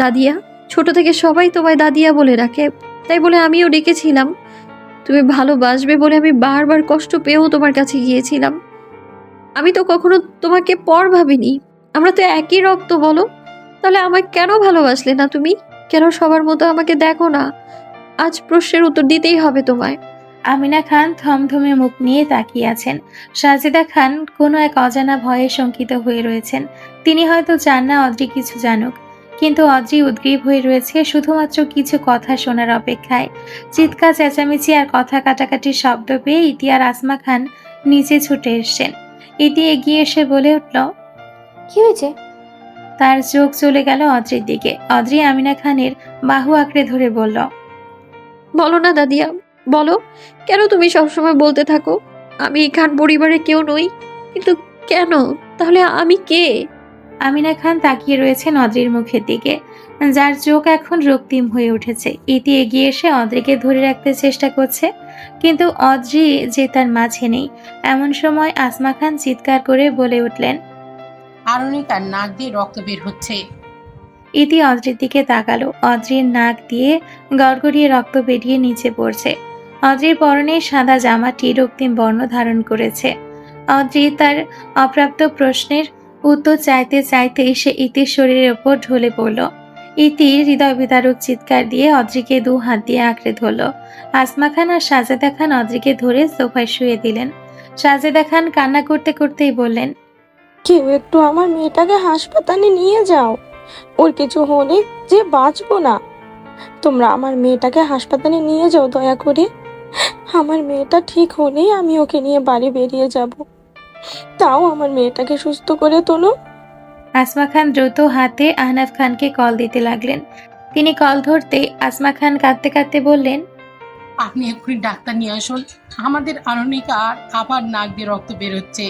দাদিয়া, ছোট থেকে সবাই তোমায় দাদিয়া বলে রাখে, তাই বলে আমিও ডেকেছিলাম। তুমি ভালোবাসবে বলে আমি বারবার কষ্ট পেয়েও তোমার কাছে গিয়েছিলাম। আমি তো কখনো তোমাকে পর ভাবিনি। আমরা তো একই রক্ত, বলো। তাহলে আমায় কেন ভালোবাসলে না তুমি? কেন সবার মতো আমাকে দেখো না? আজ প্রশ্নের উত্তর দিতেই হবে তোমায়। আমিনা খান থমথমে মুখ নিয়ে তাকিয়ে আছেন। সাজেদা খান কোনো এক অজানা ভয়ে শঙ্কিত হয়ে রয়েছেন। তিনি হয়তো চান না অদ্রি কিছু জানুক, কিন্তু অদ্রি উদ্গ্রীব হয়ে রয়েছে শুধুমাত্র কিছু কথা শোনার অপেক্ষায়। চিৎকার চেঁচামেচি আর কথা কাটাকাটির শব্দ পেয়ে ইতি আর আসমা খান নিচে ছুটে এসছেন। ইতি এগিয়ে এসে বলে উঠল, কি হয়েছে? তার চোখ চলে গেল অদ্রির দিকে। অদ্রি আমিনা খানের বাহু আঁকড়ে ধরে বলল, বলো না দাদিয়া, বলো। কেন তুমি সবসময় বলতে থাকো আমি এই খান পরিবারের কেউ নই? কিন্তু কেন? তাহলে আমি কে? আমিনা খান তাকিয়ে রয়েছেন অদ্রির মুখের দিকে, যার চোখ এখন রক্তিম হয়ে উঠেছে। ইতি এগিয়ে এসে অদ্রিকে ধরে রাখতে চেষ্টা করছে, কিন্তু অদ্রি যে তার মাঝে নেই। এমন সময় আসমা খান চিৎকার করে বলে উঠলেন, আরণিকার নাক দিয়ে রক্ত বের হচ্ছে। ইতি অদ্রির দিকে তাকালো। অদ্রির নাক দিয়ে গড়গড়িয়ে রক্ত বেরিয়ে নিচে পড়ছে। অদ্রির পরনে সাদা জামাটি রক্তিম বর্ণ ধারণ করেছে। অদ্রি তার অপ্রাপ্ত প্রশ্নের উত্তর চাইতে চাইতেই সে ইতির শরীরের ওপর ঢলে পড়ল। ইতি হৃদয় বিদারক চিৎকার দিয়ে অদ্রিকে দু হাত দিয়ে আঁকড়ে ধরল। আসমা খান আর সাজেদা খান অদ্রিকে ধরে সোফায় শুয়ে দিলেন। সাজেদা খান কান্না করতে করতেই বললেন, কেউ একটু আমার মেয়েটাকে হাসপাতালে নিয়ে যাও। ওর কিছু হলে যে বাঁচবো না। তোমরা আমার মেয়েটাকে হাসপাতালে নিয়ে যাও দয়া করে। আমার মেয়েটা ঠিক হলেই আমি ওকে নিয়ে বাড়ি বেরিয়ে যাব। তাও আমার মেয়েটাকে সুস্থ করে তোলো। আসমা খান দ্রুত হাতে আহনাফ খানকে কল দিতে লাগলেন। তিনি কল ধরতে আসমা খান কাঁদতে কাঁদতে বললেন, আপনি এক্ষুনি ডাক্তার নিয়ে আসুন। আমাদের আরণিকা আবার নাক দিয়ে রক্ত বের হচ্ছে।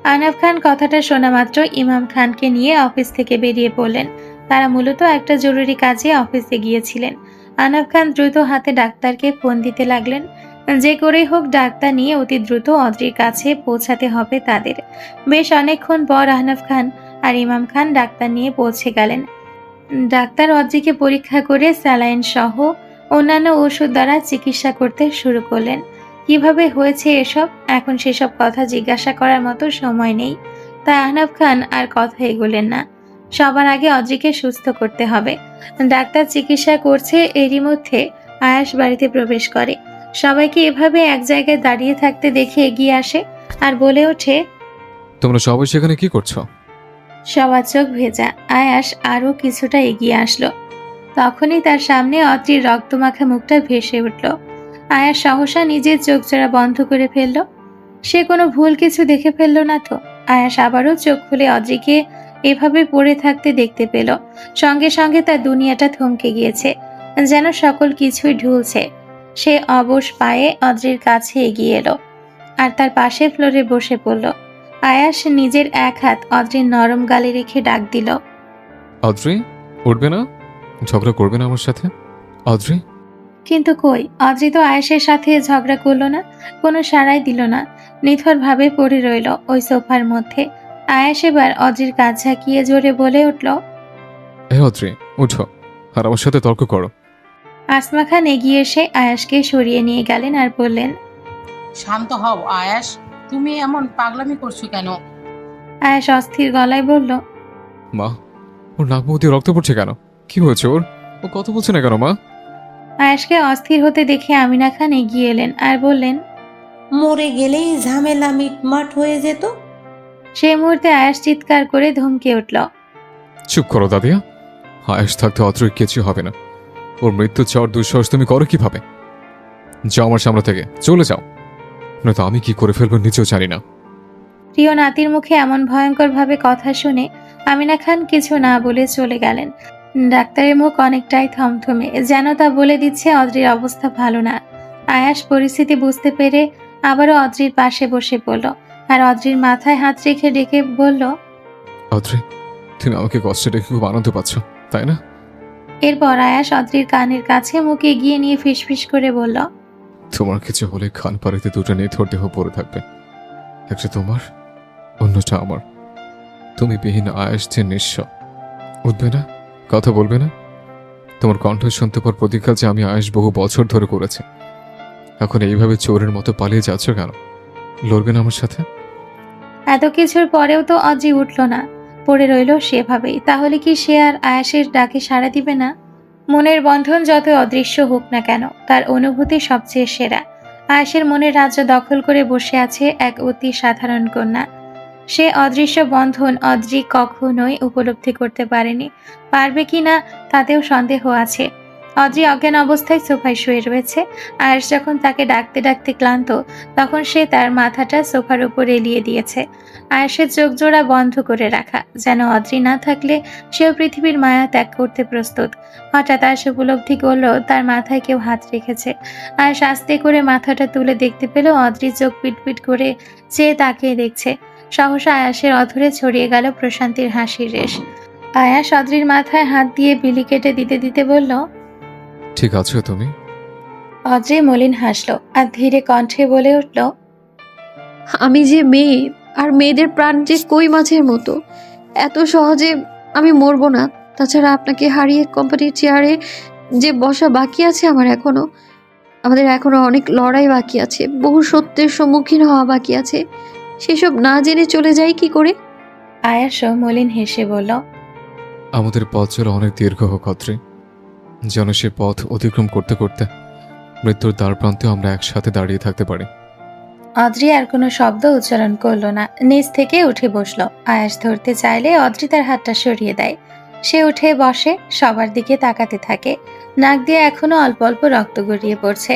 আহনাফ খান কথাটা শোনা মাত্র ইমাম খানকে নিয়ে অফিস থেকে বেরিয়ে পড়লেন। তারা মূলত একটা জরুরি কাজে অফিসে গিয়েছিলেন। আহনাফ খান দ্রুত হাতে ডাক্তারকে ফোন দিতে লাগলেন। যে করেই হোক ডাক্তার নিয়ে অতি দ্রুত অদ্রির কাছে পৌঁছাতে হবে তাদের। বেশ অনেকক্ষণ পর আহনাফ খান আর ইমাম খান ডাক্তার নিয়ে পৌঁছে গেলেন। ডাক্তার অদ্রিকে পরীক্ষা করে স্যালাইন সহ অন্যান্য ওষুধ দ্বারা চিকিৎসা করতে শুরু করলেন। কিভাবে হয়েছে এসব এখন সেসব কথা জিজ্ঞাসা করার মতো সময় নেই, তাই আহনাফ খান আর কথা এগোলেন না। সবার আগে অদ্রিকে সুস্থ করতে হবে। ডাক্তার চিকিৎসা করছে, এরই মধ্যে আয়াস বাড়িতে প্রবেশ করে। সবাইকে এভাবে এক জায়গায় দাঁড়িয়ে থাকতে দেখে এগিয়ে আসে আর বলে ওঠে, তোমরা সবাই সেখানে কি করছো? সবার চোখ ভেজা। আয়াস আরো কিছুটা এগিয়ে আসলো। তখনই তার সামনে অদ্রির রক্তমাখা মুখটা ভেসে উঠল। আয়াস সহসা নিজের চোখ জোড়া বন্ধ করে ফেলল। সে কোনো ভুল কিছু দেখে ফেলল না তো? আয়াস আবারও চোখ খুলে অদ্রিকে এভাবে পড়ে থাকতে দেখতে পেল। সঙ্গে সঙ্গে তার দুনিয়াটা থমকে গিয়েছে, যেন সকল কিছুই ঢুলছে। সে অবশ পায়ে অদ্রির কাছে এগিয়ে এলো আর তার পাশে ফ্লোরে বসে পড়ল। আয়াস নিজের এক হাত অদ্রির নরম গালে রেখে ডাক দিল, অদ্রি, উঠবে না? ঝগড়া করবে না আমার সাথে? অদ্রি। কিন্তু কই, অদ্রি তো আয়েশের সাথে ঝগড়া করলো না, কোনো সাড়াই দিল না। নিথর ভাবে পড়ে রইল ওই সোফার মধ্যে। আয়েশ এবার অদ্রির কাজ ঝাঁকিয়ে জোরে বলে উঠল, হে অদ্রি, উঠো আর আমার সাথে তর্ক করো। আসমা খান এগিয়ে এসে আয়াসকে সরিয়ে নিয়ে গেলেন আর বললেন, শান্ত হও আয়াস, তুমি এমন পাগলামি করছো কেন? আয়াস অস্থির গলায় বলল, মা, ওর নাক মুখ দিয়ে রক্ত পড়ছে কেন? কি হয়েছে ওর? ও কথা বলছে না কেন মা? আয়াসকে অস্থির হতে দেখে আমিনা খান এগিয়ে এলেন আর বললেন, মরে গেলেই ঝামেলা মিটমাট হয়ে যেত। সেই মুহূর্তে আয়াস চিৎকার করে ধমকে উঠল, চুপ করো দাদিয়া। আয়েশ থাকতে অদ্রির কিছু হবে না। ওর মৃত্যু চাওয়ার দুঃসাহস তুমি করো কিভাবে? যাও আমার সামনে থেকে, চলে যাও, নয়তো আমি কি করে ফেলবো নিজেও জানি না। প্রিয় নাতির মুখে এমন ভয়ঙ্কর ভাবে কথা শুনে আমিনা খান কিছু না বলে চলে গেলেন। ডাক্তারের মুখ অনেকটাই থমথমে, যেন তা বলে দিচ্ছে অদ্রির অবস্থা ভালো না। আয়াস পরিস্থিতি বুঝতে পেরে আবারও অদ্রির পাশে বসে পড়ল আর অদ্রির মাথায় হাত রেখে ডেকে বলল, অদ্রি, তুমি আমাকে কষ্টে রেখে খুব আনন্দ পাচ্ছ, তাই না? এরপর আয়াস অদ্রির কানের কাছে মুখ এগিয়ে নিয়ে ফিসফিস করে বলল, তোমার কিছু হলে খান পাড়িতে দুটো নিথর দেহ পড়ে থাকবে, একটা তোমার, অন্যটা আমার। তুমি বিহীন আয়েশ যে নিঃস্ব, উঠবে না? কথা বলবে না? তোমার কণ্ঠ শুনতে পর প্রতীক্ষা যে আমি আয়েশ বহু বছর ধরে করেছি, এখন এইভাবে চোরের মতো পালিয়ে যাচ্ছ কেন? লড়বে না আমার সাথে? এত কিছুর পরেও তো অদ্রি উঠল না, পড়ে রইল সেভাবেই। তাহলে কি সে আর আয়াসের ডাকে সাড়া দিবে না? মনের বন্ধন যত অদৃশ্য হোক না কেন, তার অনুভূতি সবচেয়ে সেরা। আয়াসের মনের রাজ্য দখল করে বসে আছে এক অতি সাধারণ কন্যা। সে অদৃশ্য বন্ধন অদ্রি কখনোই উপলব্ধি করতে পারেনি, পারবে কি না তাতেও সন্দেহ আছে। অদ্রি অজ্ঞান অবস্থায় সোফায় শুয়ে রয়েছে। আয়াস যখন তাকে ডাকতে ডাকতে ক্লান্ত, তখন সে তার মাথাটা সোফার উপর এলিয়ে দিয়েছে। আয়াসের চোখ জোড়া বন্ধ করে রাখা, যেন অদ্রি না থাকলে সেও পৃথিবীর মায়া ত্যাগ করতে প্রস্তুত। হঠাৎ আয়াস উপলব্ধি করলো তার মাথায় কেউ হাত রেখেছে। আয়াস আস্তে করে মাথাটা তুলে দেখতে পেল অদ্রি চোখ পিটপিট করে চেয়ে তাকিয়ে দেখছে। সহসা আয়াসের অধরে ছড়িয়ে গেল প্রশান্তির হাসির রেশ। আয়াস অদ্রির মাথায় হাত দিয়ে বিলি কেটে দিতে দিতে বলল, ঠিক আছো তুমি? অদ্রি মলিন হাসলো আর ধীরে কণ্ঠে বলে উঠল, আমি যে মেয়ে, আর মেয়েদের প্রাণ যে কই মাছের মতো, এত সহজে আমি মরবো না। তাছাড়া আপনাকে হারিয়ে কোম্পানির চেয়ারে যে বসা বাকি আছে আমাদের এখনো অনেক লড়াই বাকি আছে, বহু সত্যের সম্মুখীন হওয়া বাকি আছে। সেসব না জেনে চলে যাই কি করে? আয়াসও মলিন হেসে বলল, আমাদের পথ চলা অনেক দীর্ঘ হোক অদ্রি, যেন সে পথ অতিক্রম করতে করতে মৃত্যুর দ্বার প্রান্তেও আমরা একসাথে দাঁড়িয়ে থাকতে পারি। অদ্রি আর কোনো শব্দ উচ্চারণ করলো না, নিচ থেকে উঠে বসলো। আয়াস ধরতে চাইলে অদ্রি তার হাতটা সরিয়ে দেয়। সে উঠে বসে, সবার দিকে তাকাতে থাকে। নাক দিয়ে এখনো অল্প অল্প রক্ত গড়িয়ে পড়ছে।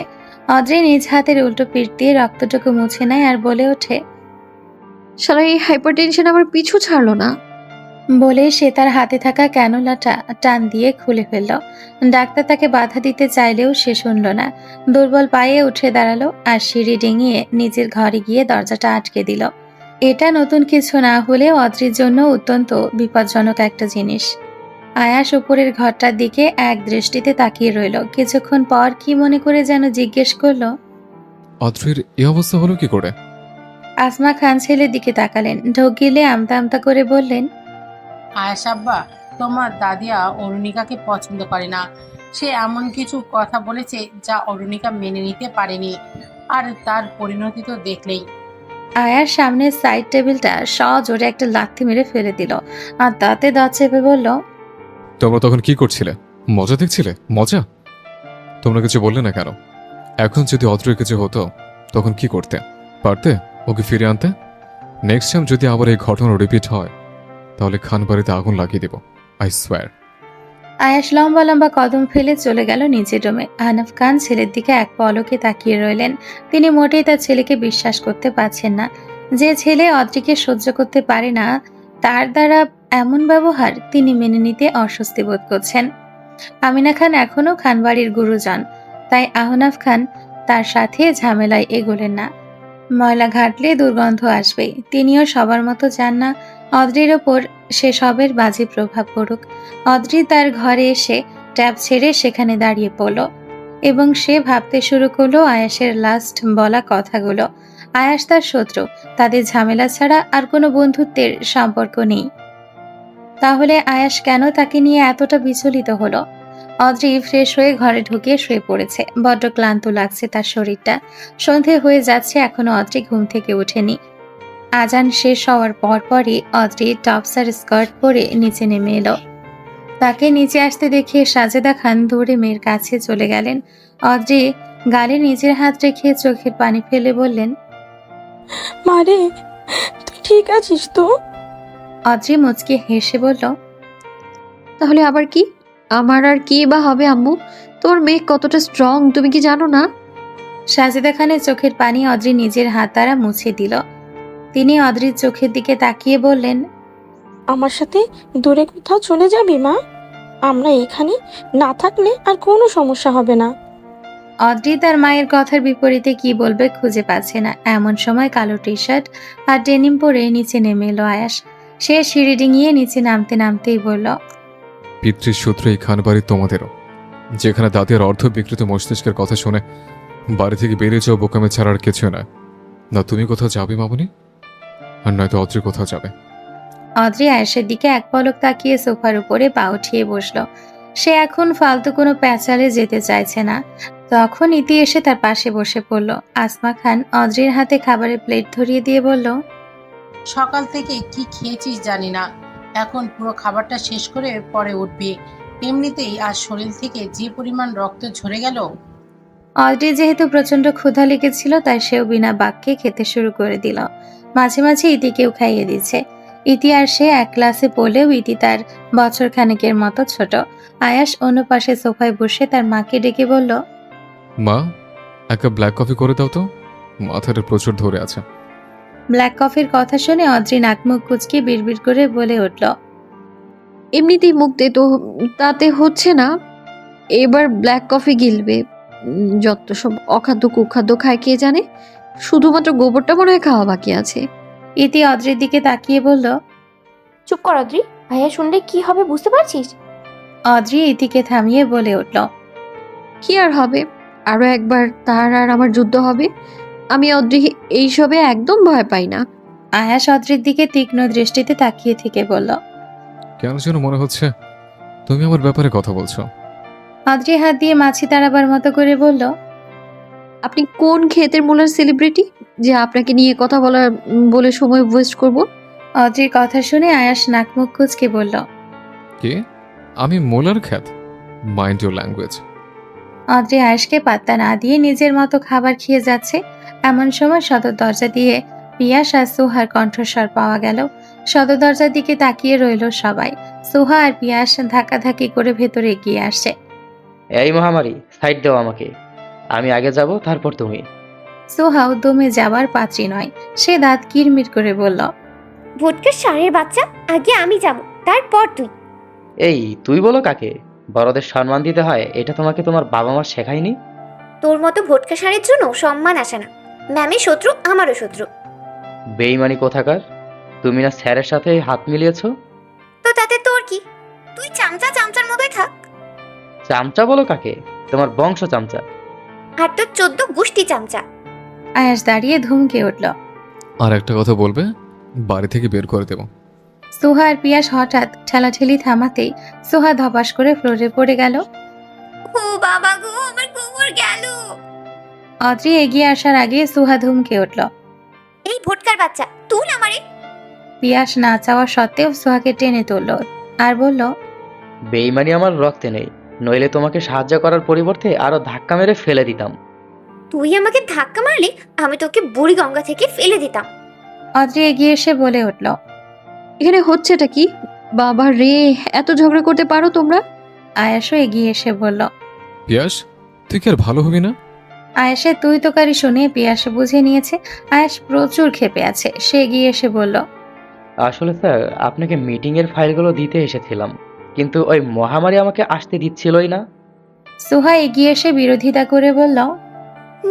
অদ্রি নিজ হাতের উল্টো পিঠ দিয়ে রক্তটুকু মুছে নেয় আর বলে ওঠে, সারা এই হাইপার টেনশন আমার পিছু ছাড়লো না। বলে সে তার হাতে থাকা ক্যানোলাটা টান দিয়ে খুলে ফেলল। ডাক্তার তাকে বাধা দিতে চাইলেও সে শুনল না। দুর্বল পায়ে উঠে দাঁড়ালো আর সিঁড়ি ডিঙিয়ে নিজের ঘরে গিয়ে দরজাটা আটকে দিল। এটা নতুন কিছু না হলেও অদ্রির জন্য অত্যন্ত বিপজ্জনক একটা জিনিস। আয়াস উপরের ঘরটার দিকে এক দৃষ্টিতে তাকিয়ে রইল। কিছুক্ষণ পর কি মনে করে যেন জিজ্ঞেস করলো, অদ্রির এই অবস্থা হলো কি করে? আসমা খান ছেলের দিকে তাকালেন, ঢোক গিলে আমতা আমতা করে বললেন, আয়েশ আব্বা, তোমার দাদিয়া অরুণিকাকে পছন্দ করে না। সে এমন কিছু কথা বলেছে যা অরুণিকা মেনে নিতে পারেনি, আর তার পরিণতি তো দেখলেই। আয়ার সামনে সাইড টেবিলটা সজোরে একটা লাথি মেরে ফেলে দিল আর দাঁতে দাঁত চেপে বলল, তোমরা তখন কি করছিলে? মজা দেখছিলে? মজা? তোমরা কিছু বললে না কেন? এখন যদি অদ্রির কিছু হতো তখন কি করতে পারতে? ওকে ফিরে আনতে? নেক্সট টাইম যদি আবার এই ঘটনা রিপিট হয় তাহলে খান বাড়িতে আগুন লাগিয়ে দেব, আই সোয়ার। আয়াস লম্বা লম্বা কদম ফেলে চলে গেল নিচের রুমে। আহনাফ খান ছেলের দিকে এক পলকে তাকিয়ে রইলেন। তিনি মোটেই তার ছেলেকে বিশ্বাস করতে পারছেন না। যে ছেলে অদ্রিকে সহ্য করতে পারে না, তার দ্বারা এমন ব্যবহার তিনি মেনে নিতে অস্বস্তি বোধ করছেন। আমিনা খান এখনো খানবাড়ির গুরুজন, তাই আহনাফ খান তার সাথে ঝামেলায় এগোলেন না। ময়লা ঘাটলে দুর্গন্ধ আসবেই, তিনিও সবার মতো চান না অদ্রির ওপর সে সবের বাজে প্রভাব পড়ুক। অদ্রি তার ঘরে এসে ট্যাব ছেড়ে সেখানে দাঁড়িয়ে পড়ল এবং সে ভাবতে শুরু করলো আয়াসের লাস্ট বলা কথাগুলো। আয়াস তার শত্রু, তাদের ঝামেলা ছাড়া আর কোনো বন্ধুত্বের সম্পর্ক নেই। তাহলে আয়াস কেন তাকে নিয়ে এতটা বিচলিত হলো? অদ্রি ফ্রেশ হয়ে ঘরে ঢুকে শুয়ে পড়েছে। বড্ড ক্লান্ত লাগছে তার শরীরটা। সন্ধে হয়ে যাচ্ছে, এখনো অদ্রি ঘুম থেকে ওঠেনি। আজান শেষ হওয়ার পরপরই অদ্রি টপস আর স্কার্ট পরে নিচে নেমে এলো। তাকে নিচে আসতে দেখে সাজেদা খান দৌড়ে মেয়ের কাছে চলে গেলেন। অদ্রি গালে নিজের হাত রেখে চোখের পানি ফেলে বললেন, মারে, তুই ঠিক আছিস তো? অদ্রি মুচকি হেসে বলল, তাহলে আবার কি? আমার আর কি বা হবে আম্মু? তোমার মেয়ে কতটা স্ট্রং তুমি কি জানো না? সাজেদা খানের চোখের পানি অদ্রি নিজের হাত দ্বারা মুছে দিল। তিনি অদ্রির চোখের দিকে তাকিয়ে বললেন, আমার সাথে দূরে কোথাও চলে যাবি মা? আমরা এখানে না থাকলে আর কোনো সমস্যা হবে না। অদ্রি তার মায়ের কথার বিপরীতে কি বলবে খুঁজে পাচ্ছে না। এমন সময় কালো টি শার্ট আর ডেনিম পরে নিচে নেমে এলো আয়াস। সে সিঁড়ি ডিঙিয়ে নিচে নামতে নামতেই বলল, পিতৃসূত্রে এই খান বাড়ি তোমাদেরও, যেখানে দাদির অর্ধ বিকৃত মস্তিষ্কের কথা শুনে বাড়ি থেকে বেরিয়ে যাও বোকামে ছাড়ার কিছু না। না তুমি কোথাও যাবে মামুনি, আর নয়তো অদ্রি কোথাও যাবে। অদ্রি আয়েশের দিকে এক পলক তাকিয়ে সোফার উপরে পা উঠিয়ে বসলো। সে এখন ফালতু কোনো প্যাচালে যেতে চাইছে না। তখন ইতি এসে তার পাশে বসে পড়ল। আসমা খান অদ্রির হাতে খাবারের প্লেট ধরিয়ে দিয়ে বলল, সকাল থেকে কি খেয়েছিস জানি না, এখন পুরো খাবারটা শেষ করে পরে উঠবি। এমনিতেই আজ শরীর থেকে যে পরিমাণ রক্ত ঝরে গেল। অদ্রি যেহেতু প্রচন্ড ক্ষুধা লেগেছিল তাই সেও বিনা বাক্যে খেতে শুরু করে দিল। মাঝে মাঝে ইতিকেও খাইয়ে দিচ্ছে। ইতি আর সে এক ক্লাসে পড়লেও ইতি তার বছর খানেকের মতো ছোট। আয়াস অন্য পাশে সোফায় বসে তার মাকে ডেকে বলল, মা, এক কাপ ব্ল্যাক কফি করে দাও তো, মাথাটা প্রচুর ধরে আছে। ব্ল্যাক কফির কথা শুনে অদ্রি নাক মুখ কুচকে বিড়বিড় করে বলে উঠল, এমনিতেই মুখ দে তো, তাতে হচ্ছে না, এবার ব্ল্যাক কফি গিলবে। যত সব অখাদ্য কুখাদ্য খায় কে জানে, শুধুমাত্র গোবরটা মনে হয় খাওয়া বাকি আছে। ইতি অদ্রির দিকে তাকিয়ে বলল, চুপ কর অদ্রি, ভাইয়া শুনলে কি হবে বুঝতে পারছিস? অদ্রি ইতিকে থামিয়ে বলে উঠল, কি আর হবে, আরো একবার তার আর আমার যুদ্ধ হবে। আমি অদ্রি এইসবে একদম ভয় পাই না। আয়াস অদ্রির দিকে তীক্ষ্ণ দৃষ্টিতে তাকিয়ে থেকে বলল। কেন যেন মনে হচ্ছে তুমি আমার ব্যাপারে কথা বলছো। অদ্রি হাত দিয়ে মাছি তাড়াবার মতো করে বলল, আপনি কোন ক্ষেতের মূলার সেলিব্রিটি যে আপনাকে নিয়ে কথা বলে সময় ওয়েস্ট করব? অদ্রির কথা শুনে আয়াস নাক মুখ কুচকে বলল, কি? আমি মোলার খ্যাত? Mind your language. অদ্রি আয়েশকে পাত্তা না দিয়ে নিজের মতো খাবার খেয়ে যাচ্ছে। এমন সময় সদর দরজা দিয়ে পিয়াস আর সুহার কণ্ঠস্বর পাওয়া গেল। সদর দরজার দিকে তাকিয়ে রইল সবাই। সুহা আর পিয়াস ধাক্কাধাক্কি করে ভেতরে এগিয়ে আসছে। এই মহামারী, সাইড দাও আমাকে, আমি আগে যাব তারপর তুমি। সুহাও দমে যাওয়ার পাত্রী নয়। সে দাঁত কিরমির করে বলল, ভোটকার ষাঁড়ের বাচ্চা, আগে আমি যাব তারপর তুই। এই তুই বলো কাকে? বড়দের সম্মান দিতে হয়, এটা তোমাকে তোমার বাবা মা শেখায়নি? তোর মতো ভোটকা ষাঁড়ের জন্য সম্মান আসে না। ম্যামের শত্রু আমারও শত্রু। বেইমানি কোথাকার! তুমি না স্যারের সাথে হাত মিলিয়েছো? তো তাতে তোর কি? তুই চামচার মতোই থাক। চামচা বলো কাকে? তোমার বংশ চামচা। আর তোর 14 গোষ্ঠী চামচা। আয়াস দাঁড়িয়ে ধমকে উঠল। আর একটা কথা বলবে, বাড়ি থেকে বের করে দেব। সুহা আর পিয়াস হঠাৎ ঠেলাঠেলি থামাতেই সুহা ধপাস করে ফ্লোরে পড়ে গেল। ও বাবা গো, আমার কোমর গেল। অদ্রি এগিয়ে আসার আগে সুহা ধমকে উঠল। এই ভোটকার বাচ্চা, তুল আমারে। পিয়াস না চাওয়া সত্ত্বেও সুহাকে টেনে তুলল আর বলল, বেইমানি আমার রক্তে নেই, নইলে তোমাকে সাহায্য করার পরিবর্তে আরো ধাক্কা মেরে ফেলে দিতাম। তুই আমাকে ধাক্কা মারলে আমি তোকে বুড়ি গঙ্গা থেকে ফেলে দিতাম। অদ্রি এগিয়ে এসে বলে উঠল। এখানে হচ্ছেটা কি? বাবা রে, এত ঝগড়া করতে পারো তোমরা? আয়াসও এগিয়ে এসে বলল। পিয়াস, তুই কি আর ভালো হবি না? আয়াসের তুই তোকারি শুনে পিয়াস বুঝে নিয়েছে আয়াস প্রচুর ক্ষেপে আছে। সে এগিয়ে এসে বলল, আসলে স্যার, আপনাকে মিটিংয়ের ফাইলগুলো দিতে এসেছিলাম, কিন্তু ওই মহামারী আমাকে আসতে দিচ্ছিলই না। সুহা এগিয়ে এসে বিরোধিতা করে বলল,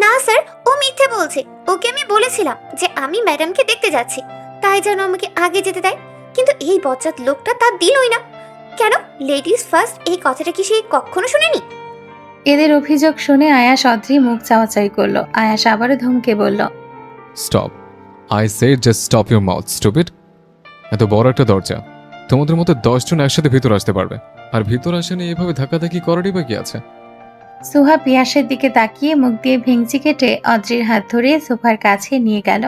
না স্যার, ও মিথ্যে বলছে। ওকে আমি বলেছিলাম যে আমি ম্যাডামকে দেখতে যাচ্ছি, তাই যেন আমাকে আগে যেতে দেয়, কিন্তু এই বজ্জাত লোকটা তা দিলই না। কেন, লেডিস ফার্স্ট এই কথাটা কি সে কখনো শুনেনি? এদের অভিযোগ শুনে আয়াস অদ্রি মুখ চাওয়াচাই করলো। আয়াস আবারও ধমকে বলল, stop, I said just stop your mouth stupid. এত বড় একটা দরজা, তোমাদের মতো 10 জন একসাথে ভিতর আসতে পারবে, আর ভিতর আসেনি এভাবে ধাক্কাধাক্কি করারই বা কি আছে? সুহা পিয়াসের দিকে তাকিয়ে মুখ দিয়ে ভেঙচি কেটে অদ্রির হাত ধরে সোফার কাছে নিয়ে গেল।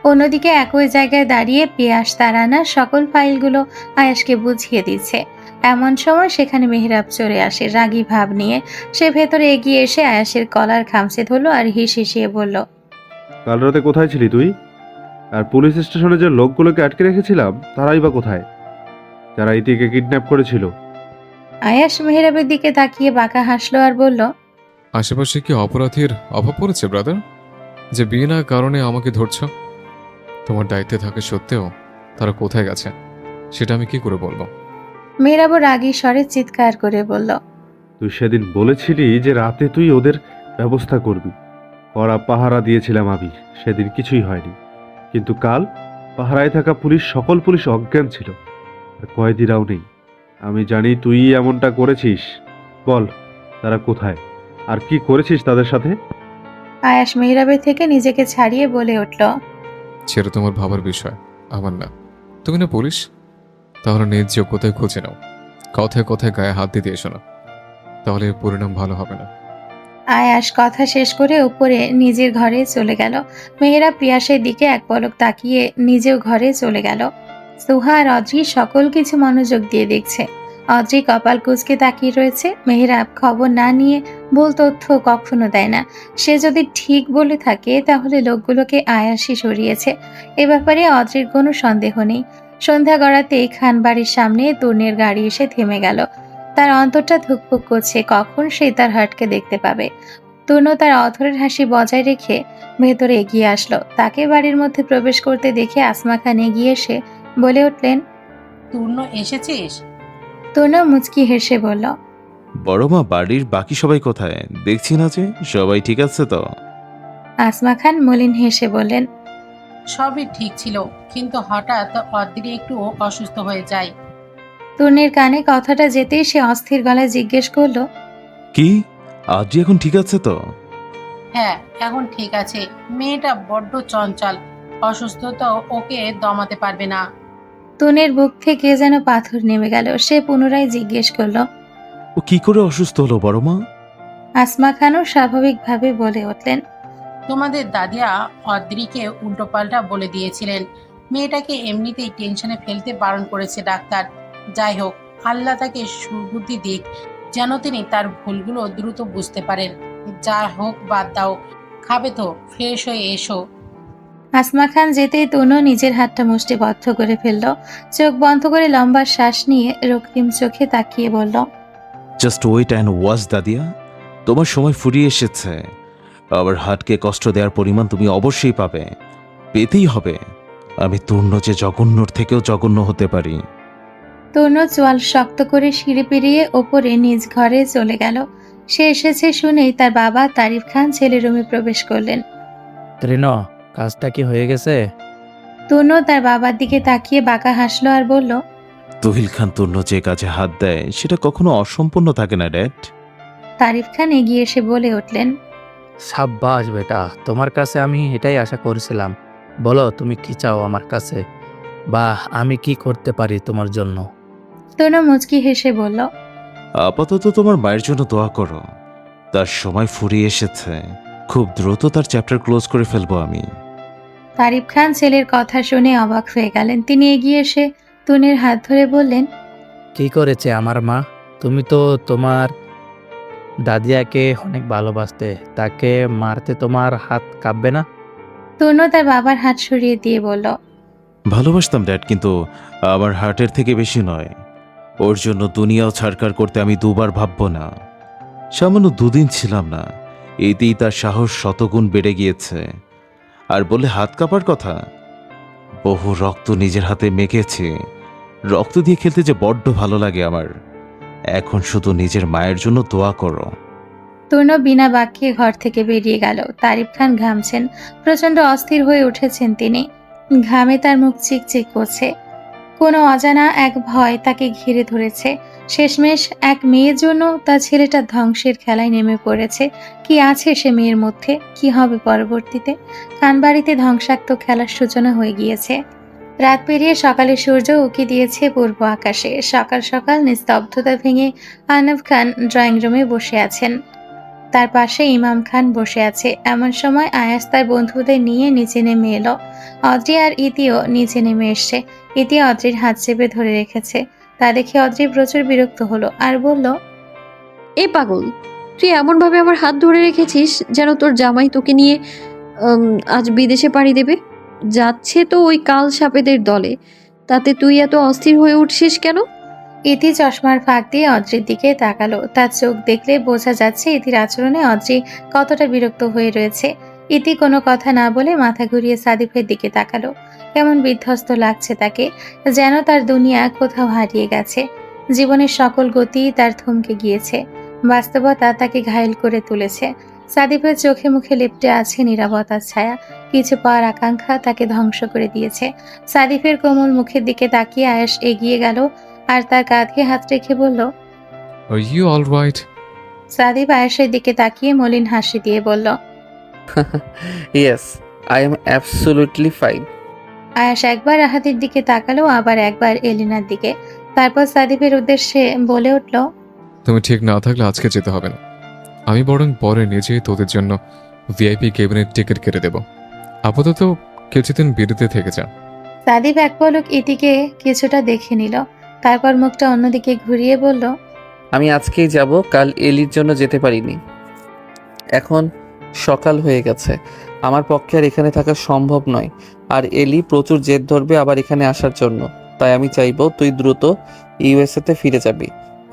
অন্যদিকে একই জায়গায় দাঁড়িয়ে পিয়াস তার আনা সকল ফাইলগুলো আয়াসকে বুঝিয়ে দিচ্ছে। এমন সময় সেখানে মেহরাব চলে আসে রাগী ভাব নিয়ে। সে ভেতরে এগিয়ে এসে আয়াসের কলার খামচে ধরল আর হিসিয়ে বলল, কাল রাতে কোথায় ছিলি তুই? আর পুলিশ স্টেশনে যে লোকগুলোকে আটকে রেখেছিলাম তারাই বা কোথায়, যারা ইতিকে কিডন্যাপ করেছিল? আয়াস মেহরাবের দিকে তাকিয়ে বাঁকা হাসলো আর বলল, আশেপাশে কি অপরাধীর অভাব পড়েছে ব্রাদার, যে বিনা কারণে আমাকে ধরছ? তোমার দায়িত্বে থাকে সত্ত্বেও তারা কোথায় গেছে সেটা আমি কি করে বলবো? মেহরাবও রাগী স্বরে চিৎকার করে বলল, তুই সেদিন বলেছিলি যে রাতে তুই ওদের ব্যবস্থা করবি। কড়া পাহারা দিয়েছিলাম আমি, সেদিন কিছুই হয়নি, কিন্তু কাল পাহারায় থাকা সকল পুলিশ অজ্ঞান ছিল, আর কয়েদিরাও নেই। আমি জানি তুই এমনটা করেছিস। বল, তারা কোথায় আর কি করেছিস তাদের সাথে? আয়াস মেহরাবের থেকে নিজেকে ছাড়িয়ে বলে উঠল, ছেড়ে তোমার ভাবার বিষয়, আমার না। তুমি না পুলিশ, তাহলে নিজ যোগ্যতায় খুঁজে নাও, কথায় কথায় গায়ে হাত দিতে এসো না, তাহলে এর পরিণাম ভালো হবে না। আয়াস কথা শেষ করে উপরে নিজের ঘরে চলে গেল। মেহেরা প্রিয়াসের দিকে এক পলক তাকিয়ে নিজেও ঘরে চলে গেল। সুহা আর অদ্রি সকল কিছু মনোযোগ দিয়ে দেখছে। অদ্রি কপাল কুঁচকে তাকিয়ে রয়েছে। মেহেরাব খবর না নিয়ে ভুল তথ্য কখনো দেয় না। সে যদি ঠিক বলে থাকে তাহলে লোকগুলোকে আয়াসই সরিয়েছে। এ ব্যাপারে অদ্রির কোনো সন্দেহ নেই। সন্ধ্যা গড়াতেই খানবাড়ির সামনে তরুণের গাড়ি এসে থেমে গেল। তার অন্তরটা ধুকপুক করছে, কখন সে তার হাটকে দেখতে পাবে। তনু তার অধরের হাসি বজায় রেখে ভেতরে এগিয়ে আসলো। তাকে বাড়ির মধ্যে প্রবেশ করতে দেখে আসমা খান এগিয়ে এসে বলে উঠলেন, পূর্ণ এসেছিস? তনু মুচকি হেসে বলল, বড় মা, বাড়ির বাকি সবাই কোথায়? দেখছি না যে সবাই ঠিক আছে তো? আসমা খান মলিন হেসে বললেন, সবই ঠিক ছিল, কিন্তু হঠাৎ অদ্রি একটু অসুস্থ হয়ে যায়। তনুর কানে কথাটা যেতেই সে অস্থির গলায় জিজ্ঞেস করলো, কি, আজই এখন ঠিক আছে তো? হ্যাঁ, এখন ঠিক আছে। মেয়েটা বড্ড চঞ্চল, অসুস্থতা ওকে দমাতে পারবে না। তনুর বুক থেকে যেন পাথর নেমে গেল। সে পুনরায় জিজ্ঞেস করলো, ও কি করে অসুস্থ হলো বড় মা? আসমা খানও স্বাভাবিকভাবে বলে উঠলেন, তোমাদের দাদিয়া অদ্রিকে উল্টোপাল্টা বলে দিয়েছিলেন। মেয়েটাকে এমনিতেই টেনশনে ফেলতে বারণ করেছে ডাক্তার। যাই হোক, আল্লাহ তাকে সুবুদ্ধি দিক, যেন তিনি তার ভুলগুলো দ্রুত বুঝতে পারেন। যা হোক, বাদ দাও, খাবে তো, ফ্রেশ হয়ে এসো। আসমা খান যেতেই তনু নিজের হাতটা মুষ্টিবদ্ধ করে ফেলল। চোখ বন্ধ করে লম্বা শ্বাস নিয়ে রক্তিম চোখে তাকিয়ে বলল, জাস্ট ওয়েট অ্যান্ড ওয়াচ দাদিয়া, তোমার সময় ফুরিয়ে এসেছে। আবার হার্টকে কষ্ট দেওয়ার পরিমাণ তুমি অবশ্যই পাবে, পেতেই হবে। আমি তূর্ণ যে জঘন্যর থেকেও জঘন্য হতে পারি। তনু চোয়াল শক্ত করে সিঁড়ি পেরিয়ে ওপরে নিজ ঘরে চলে গেল। সে এসেছে শুনেই তার বাবা তারিফ খান ছেলে রুমে প্রবেশ করলেন। তৃণ, কাজটা কি হয়ে গেছে? তনু তার বাবার দিকে তাকিয়ে বাঁকা হাসলো আর বলল, তহিল খান তূর্ণ যে কাজে হাত দেয় সেটা কখনো অসম্পূর্ণ থাকে না ড্যাড। তারিফ খান এগিয়ে এসে বলে উঠলেন, সাব্বাস বেটা, তোমার কাছে আমি এটাই আশা করেছিলাম। বলো তুমি কি চাও আমার কাছে, বা আমি কি করতে পারি তোমার জন্য? তনু মুচকি হেসে বলল, আপাতত তোমার মায়ের জন্য দোয়া করো, তার সময় ফুরিয়ে এসেছে। খুব দ্রুত তার চ্যাপ্টার ক্লোজ করে ফেলবো আমি। তারিফ খান ছেলের কথা শুনে অবাক হয়ে গেলেন। তিনি এগিয়ে এসে তনুর হাত ধরে বললেন, কি করেছে আমার মা? তুমি তো তোমার দাদিয়াকে অনেক ভালোবাসতে, তাকে মারতে তোমার হাত কাঁপবে না? তনু তার বাবার হাত সরিয়ে দিয়ে বলল, ভালোবাসতাম ড্যাড, কিন্তু আমার হার্টের থেকে বেশি নয়। ওর জন্য দুনিয়াও ছাড়কার করতে আমি দুবার ভাববো না। সামান্য দুদিন ছিলাম না, এতেই তার সাহস শতগুণ বেড়ে গিয়েছে। আর বলে হাত কাঁপার কথা, বহু রক্ত নিজের হাতে মেখেছি। রক্ত দিয়ে খেলতে যে বড্ড ভালো লাগে আমার। এখন শুধু নিজের মায়ের জন্য দোয়া করো। তনু বিনা বাক্যে ঘর থেকে বেরিয়ে গেল। তারিফ খান ঘামছেন, প্রচন্ড অস্থির হয়ে উঠেছেন তিনি। ঘামে তার মুখ চিকচিক করছে। কোনো অজানা এক ভয় তাকে ঘিরে ধরেছে। শেষমেশ এক মেয়ের জন্য তার ছেলেটা ধ্বংসের খেলায় নেমে পড়েছে। কি আছে সে মেয়ের মধ্যে, কি হবে পরবর্তীতে? খানবাড়িতে ধ্বংসাত্মক খেলার সূচনা হয়ে গিয়েছে। রাত পেরিয়ে সকালে সূর্য উঁকি দিয়েছে পূর্ব আকাশে। সকাল সকাল নিস্তব্ধতা ভেঙে আনব খান ড্রয়িং রুমে বসে আছেন। তার পাশে ইমাম খান বসে আছে। এমন সময় আয়াস তার বন্ধুদের নিয়ে নিচে নেমে এলো। অদ্রি আর ইতিও নিচে নেমে এসছে। ইতি অদ্রির হাত চেপে ধরে রেখেছে। তা দেখে অদ্রি প্রচুর বিরক্ত হলো আর বলল, এ পাগল, তুই এমনভাবে আমার হাত ধরে রেখেছিস যেন তোর জামাই তোকে নিয়ে আজ বিদেশে পাড়ি দেবে। যাচ্ছে তো ওই কাল সাপেদের দলে, তাতে তুই এত অস্থির হয়ে উঠছিস কেন? ইতি চশমার ফাঁক দিয়ে অদ্রির দিকে তাকালো। তার চোখ দেখলে বোঝা যাচ্ছে ইতির আচরণে অদ্রি কতটা বিরক্ত হয়ে রয়েছে। ইতি কোনো কথা না বলে মাথা ঘুরিয়ে সাদিফের দিকে তাকালো। কেমন বিধ্বস্ত লাগছে তাকে, যেন তার দুনিয়া কোথাও হারিয়ে গেছে। জীবনের সকল গতি তার থমকে গিয়েছে। বাস্তবতা তাকে ঘায়েল করে তুলেছে। সাদিফের চোখে মুখে লেপ্টে আছে নীরবতার ছায়া। কিছু পাওয়ার আকাঙ্ক্ষা তাকে ধ্বংস করে দিয়েছে। সাদিফের কোমল মুখের দিকে তাকিয়ে আয়েশ এগিয়ে গেল আর তার কাঁধে হাত রেখে বলল, are you all right? Sadif আয়েশের দিকে তাকিয়ে মলিন হাসি দিয়ে বলল, yes, I am absolutely fine. Ayas একবার রাহাতের দিকে তাকালো, আবার একবার এলিনার দিকে। তারপর সাদিফের উদ্দেশ্যে বলে উঠল, তুমি ঠিক না থাকলে আজকে যেতে হবে না। আমি বরং পরে নিজেই তোদের জন্য ভিআইপি কেবিনের টিকিট কেটে দেব। আপাতত কিছুদিন বিরতিতে থেকে যা। সাদিফ এক পলক ইতিকে কিছুটা দেখে নিল, তারপর মুখটা অন্যদিকে ঘুরিয়ে বলল, আমি আজকেই যাব, কাল এলির জন্য যেতে পারিনি। এখন সকাল হয়ে গেছে, আমার পক্ষে আর এখানে থাকা সম্ভব নয়। আর এলি প্রচুর জেদ ধরবে আবার এখানে আসার জন্য। তাই আমি চাইবো তুই দ্রুত ইউএসএতে ফিরে যাবি,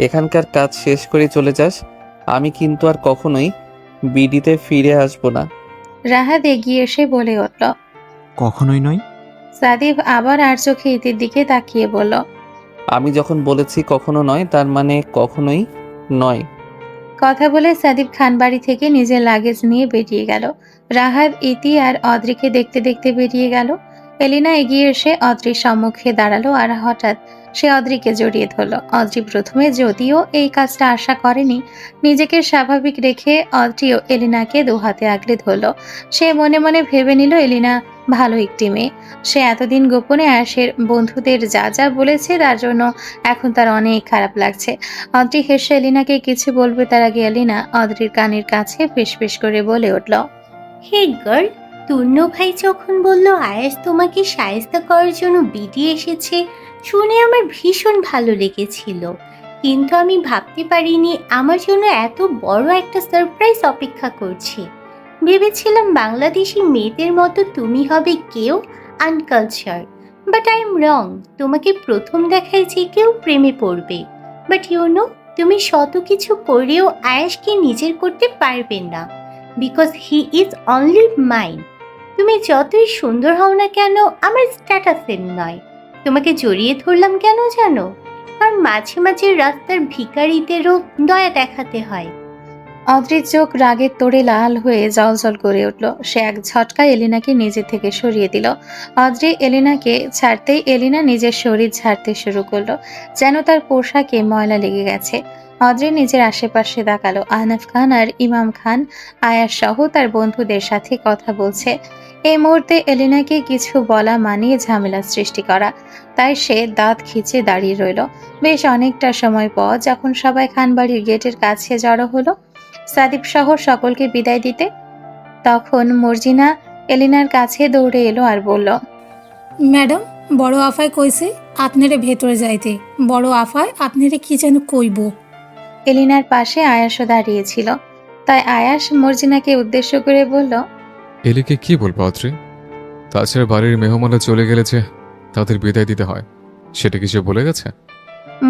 এখানকার কাজ শেষ করে চলে যাস। আমি কিন্তু আর কখনোই বিডিতে ফিরে আসবো না। রাহাত এগিয়ে এসে বলে উঠল। কখনোই নয়। সাদিফ আবার আর চোখে ইতির দিকে তাকিয়ে বলল, আমি যখন বলেছি কখনো নয়, তার মানে কখনোই নয়। কথা বলে সাদিফ খান বাড়ি থেকে নিজের লাগেজ নিয়ে বেরিয়ে গেল। রাহাত, ইতি আর অদ্রিকে দেখতে দেখতে বেরিয়ে গেল। এলিনা এগিয়ে এসে অদ্রির সম্মুখে দাঁড়ালো আর হঠাৎ সে অদ্রিকে জড়িয়ে ধরল। অদ্রি প্রথমে যদিও এই কাজটা আশা করেনি, নিজেকে স্বাভাবিক রেখে অদ্রিও এলিনাকে দুহাতে আঁকড়ে ধরল। সে মনে মনে ভেবে নিল এলিনা ভালো একটি মেয়ে। সে এতদিন গোপনে আয়াসের বন্ধুদের যা যা বলেছে তার জন্য এখন তার অনেক খারাপ লাগছে। অদ্রি হেসে এলিনাকে কিছু বলবে তার আগে এলিনা অদ্রির কানের কাছে ফিসফিস করে বলে উঠল, হে গার্ল, তূর্ণ ভাই যখন বলল আয়াস তোমাকে শায়েস্তা করার জন্য বিডি এসেছে, শুনে আমার ভীষণ ভালো লেগেছিল। কিন্তু আমি ভাবতে পারিনি আমার জন্য এত বড় একটা সারপ্রাইজ অপেক্ষা করছে। ভেবেছিলাম বাংলাদেশি মেয়েদের মতো তুমি হবে কেউ আনকালচার, বাট আই এম রং। তোমাকে প্রথম দেখায় যে কেউ প্রেমে পড়বে, বাট তুমি শত কিছু করেও আয়াসকে নিজের করতে পারবে না, because he is only mine. তুমি যতই সুন্দর হও না কেন আমার স্ট্যাটাসের নয়। তোমাকে জড়িয়ে ধরলাম কেন জানো? আর মাঝে মাঝে রাস্তার ভিখারিদেরও দয়া দেখাতে হয়। অদ্রির চোখ রাগের তোড়ে লাল হয়ে জলজল করে উঠল। সে এক ঝটকায় এলিনাকে নিজে থেকে সরিয়ে দিল। অদ্রি এলিনাকে ছাড়তেই এলিনা নিজের শরীর ঝাড়তে শুরু করলো, যেন তার পোশাকে ময়লা লেগে গেছে। অদ্রি নিজের আশেপাশে তাকালো। আহনাফ খান আর ইমাম খান আয়াস সহ তার বন্ধুদের সাথে কথা বলছে। এই মুহূর্তে এলিনাকে কিছু বলা মানিয়ে ঝামেলা সৃষ্টি করা, তাই সে দাঁত খিচে দাঁড়িয়ে রইল। বেশ অনেকটা সময় পর যখন সবাই খানবাড়ির গেটের কাছে জড়ো হলো সাদিপ সহ সকলকে বিদায় দিতে, তখন মর্জিনা এলিনার কাছে দৌড়ে এলো আর বলল, ম্যাডাম, বড় আফায় কইছে আপনারে ভেতরে যাইতে। বড় আফায় আপনারে কি যেন কইব। এলিনার পাশে আয়াসও দাঁড়িয়েছিল, তাই আয়াস মর্জিনাকে উদ্দেশ্য করে বলল, এলিকে কি বলবো অত্রি? তাছাড়া বাড়ির মেহমানরা চলে গেলে যে তাদের বিদায় দিতে হয়, সেটা কিছু বলে গেছে?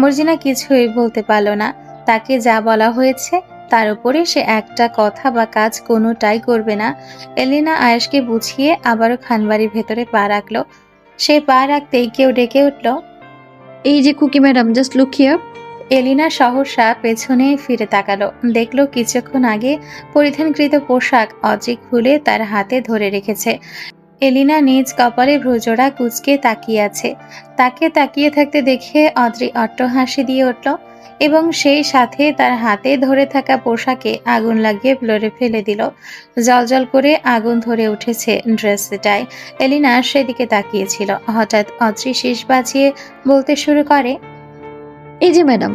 মর্জিনা কিছুই বলতে পারল না। তাকে যা বলা হয়েছে তার উপরে সে একটা কথা বা কাজ কোনোটাই করবে না। এলিনা আয়াসকে বুঝিয়ে আবারও খানবাড়ির ভেতরে পা রাখলো। সে পা রাখতেই কেউ ডেকে উঠল, এই যে cookie madam, just look here. Elina সহসা পেছনে ফিরে তাকালো, দেখলো কিছুক্ষণ আগে পরিধানকৃত পোশাক অদ্রি খুলে তার হাতে ধরে রেখেছে। এলিনা নিজ কপালে ভ্রুজোড়া কুঁচকে তাকিয়ে আছে। তাকে তাকিয়ে থাকতে দেখে অদ্রি অট্টহাসি দিয়ে উঠল এবং সেই সাথে তার হাতে ধরে থাকা পোশাকে আগুন লাগিয়ে ফ্লোরে ফেলে দিল। জলজল করে আগুন ধরে উঠেছে ড্রেসটায়। এলিনা সেদিকে তাকিয়েছিল। হঠাৎ অদ্রি শীষ বাজিয়ে বলতে শুরু করে, এই যে ম্যাডাম,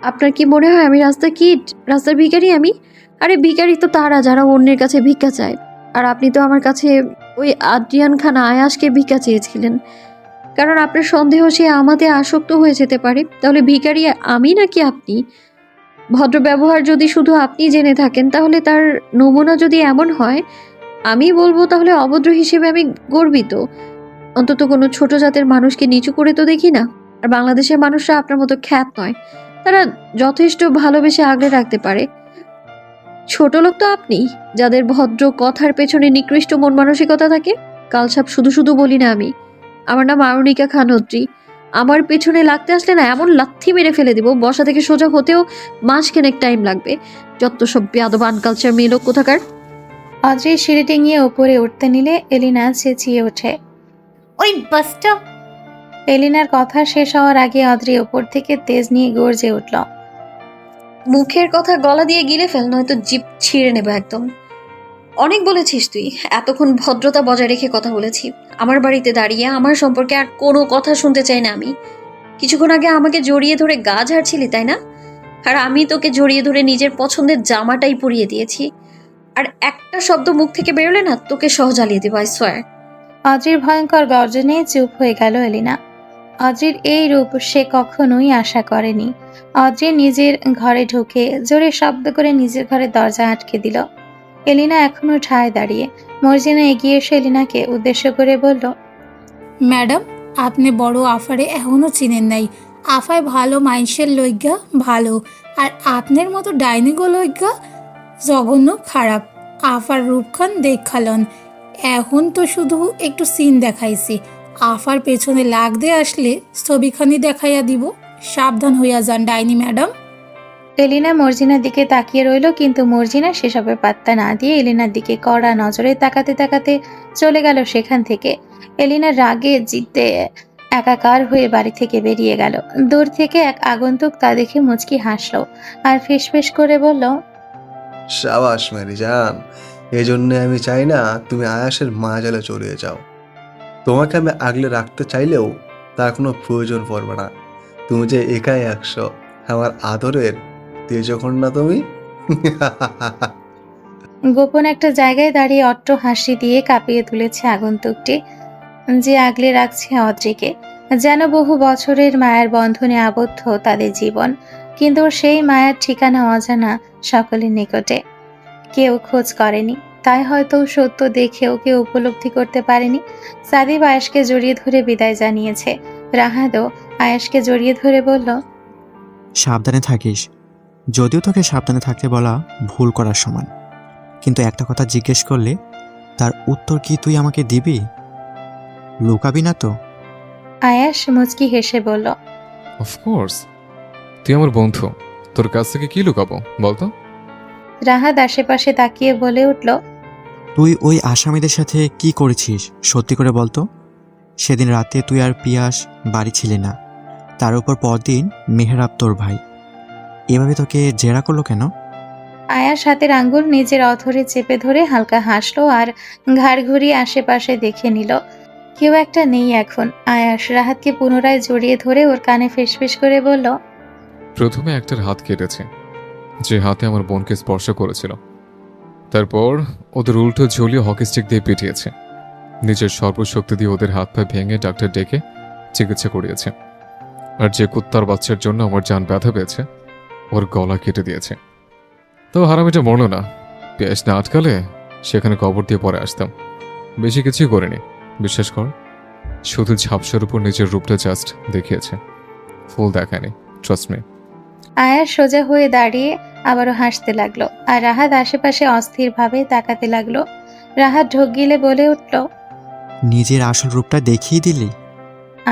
আপনার কি মনে হয় আমি রাস্তার কিট, রাস্তার ভিখারি? আমি আরে ভিখারি তো তারা যারা অন্যের কাছে ভিক্ষা চায়। আর আপনি তো আমার কাছে ওই আদ্রিয়ান খান আয়াসকে ভিক্ষা চেয়েছিলেন, কারণ আপনার সন্দেহ সে আমাদের আসক্ত হয়ে যেতে পারে। তাহলে ভিখারি আমি নাকি আপনি? ভদ্র ব্যবহার যদি শুধু আপনি জেনে থাকেন, তাহলে তার নমুনা যদি এমন হয়, আমি বলবো তাহলে অভদ্র হিসেবে আমি গর্বিত। অন্তত কোনো ছোট জাতের মানুষকে নিচু করে তো দেখি না। আর বাংলাদেশের মানুষরা আপনার মতো খ্যাত নয়, তারা যথেষ্ট ভালোবেসে আগলে রাখতে পারে। ছোট লোক তো আপনি, যাদের ভদ্র কথার পেছনে নিকৃষ্ট মন মানসিকতা থাকে। কালসাপ শুধু শুধু বলি না আমি। আমার নাম আরুণিকা খানত্রী। আমার পেছনে লাগতে আসলে না এমন লাথি মেরে ফেলে দিব, বসা থেকে সোজা হতেও মাসখানেক টাইম লাগবে। যত সব বেয়াদব আনকালচার মেয়ে লোক কোথাকার। অদ্রি সিঁড়ি ডিঙিয়ে উপরে উঠতে নিলে এলিনা চেঁচিয়ে ওঠে, ওই বাসটা। এলিনার কথা শেষ হওয়ার আগে অদ্রি উপর থেকে তেজ নিয়ে গর্জে উঠল, মুখের কথা গলা দিয়ে গিলে ফেল, নয়তো জিভ ছিঁড়ে নেবে একদম। অনেক বলেছিস তুই, এতক্ষণ ভদ্রতা বজায় রেখে কথা বলেছি। আমার বাড়িতে দাঁড়িয়ে আমার সম্পর্কে আর কোনো কথা শুনতে চাই না আমি। কিছুক্ষণ আগে আমাকে জড়িয়ে ধরে গা ঝাড়ছিলি, তাই না? আর আমি তোকে জড়িয়ে ধরে নিজের পছন্দের জামাটাই পরিয়ে দিয়েছি। আর একটা শব্দ মুখ থেকে বেরোলে না, তোকে সহ জ্বালিয়ে দেবো, আই সোয়ার। অদ্রির ভয়ঙ্কর গর্জনে চুপ হয়ে গেল এলিনা। অদ্রির এই রূপ সে কখনোই আশা করেনি। অদ্রি নিজের ঘরে ঢুকে জোরে শব্দ করে নিজের ঘরের দরজা আটকে দিল। এলিনা এখনো ঠায় দাঁড়িয়ে। মর্জিনা এগিয়ে এসে এলিনাকে উদ্দেশ্য করে বলল, ম্যাডাম, আপনি বড় আফারে এখনো চিনেন নাই। আফায় ভালো মাইন্ডসের লইগা ভালো, আর আপনার মতো ডাইনিগো লইগা জঘন্য খারাপ। আফার রূপখান দেখালন, এখন তো শুধু একটু সিন দেখাইছি। আফার পেছনে লাগ দিয়ে আসলে ছবিখানি দেখাইয়া দিব। সাবধান হইয়া যান ডাইনি ম্যাডাম। এলিনা মর্জিনার দিকে তাকিয়ে রইল, কিন্তু মর্জিনা সেসবের পাত্তা না দিয়ে এলিনার দিকে কড়া নজরে তাকাতে তাকাতে চলে গেল সেখান থেকে। এলিনা রাগে জিতে একাকার হয়ে বাড়ি থেকে বেরিয়ে গেল। দূর থেকে এক আগন্তুক তা দেখে মুচকি হাসলো আর ফিসফিস করে বলল, সাবাস মেরি জান, এই জন্যে আমি চাই না তুমি আয়াসের মায়াজালে চলে যাও। তোমাকে আমি আগলে রাখতে চাইলেও তার কোনো প্রয়োজন পড়বে না। তুমি যে একাই 100, আমার আদরের তেজকন্যা তুমি। গোপন একটা জায়গায় দাঁড়িয়ে অট্ট হাসি দিয়ে কাঁপিয়ে তুলেছে আগন্তুকটি, যে আগলে রাখছে অদ্রিকে। যেন বহু বছরের মায়ের বন্ধনে আবদ্ধ তাদের জীবন, কিন্তু সেই মায়ের ঠিকানা অজানা সকলের নিকটে। কেউ খোঁজ করেনি, তাই হয়তো সত্য দেখেও কেউ উপলব্ধি করতে পারেনি। সাদিব আয়েশকে জড়িয়ে ধরে বিদায় জানিয়েছে। রাহাদও আয়েশকে জড়িয়ে ধরে বলল, সাবধানে থাকিস। যদিও তোকে সাবধানে থাকতে বলা ভুল করার সমান, কিন্তু একটা কথা জিজ্ঞেস করলে তার উত্তর কি তুই আমাকে দিবি? লুকাবি না তো? আয়াশ মুচকি হেসে বলল, অফকোর্স, তুই আমার বন্ধু, তোর কাছ থেকে কি লুকাবো বলতো? রাহাত আশেপাশে তাকিয়ে বলে উঠল, তুই ওই আসামিদের সাথে কি করেছিস সত্যি করে বলতো? সেদিন রাতে তুই আর পিয়াস বাড়ি ছিলি না, তার উপর পরদিন মেহরাব তোর ভাই এভাবে তোকে জেরা করলো কেন? আয়াশ হাতের আঙ্গুল নিজের অথরে চেপে ধরে হালকা হাসলো আর ঘাড় ঘুরিয়ে আশেপাশে দেখে নিল। কেউ একটা নেই এখন। আয়াশ রাহাতকে পুনরায় জড়িয়ে ধরে ওর কানে ফিসফিস করে বলল, প্রথমে একটার হাত কেটেছে, যে হাতে আমার বোনকে স্পর্শ করেছিল। তারপর ওদের উল্টো ঝুলিয়ে হকি স্টিক দিয়ে পিটিয়েছে। নিজের সর্বশক্তি দিয়ে ওদের হাত পা ভেঙে ডাক্তার ডেকে চিকিৎসা করিয়েছে। আর যে কুত্তার বাচ্চার জন্য আমার জান ব্যথা পেয়েছে, ওর গলা কেটে দিয়েছে। তো হারামিটা মরল না। পেঁয়াজ না আটকালে সেখানে কবর দিয়ে পরে আসতাম। বেশি কিছুই করেনি, বিশ্বাস কর। শুধু ঝাপসার উপর নিজের রূপটা জাস্ট দেখিয়েছে, ফুল দেখায়নি, ট্রাস্ট মি। আয়াশ সোজা হয়ে দাঁড়িয়ে আবারও হাসতে লাগলো আর রাহাত আশেপাশে অস্থিরভাবে তাকাতে লাগলো। রাহাত ঢোক গিলে বলে উঠল, নিজের আসল রূপটা দেখিয়ে দিলি?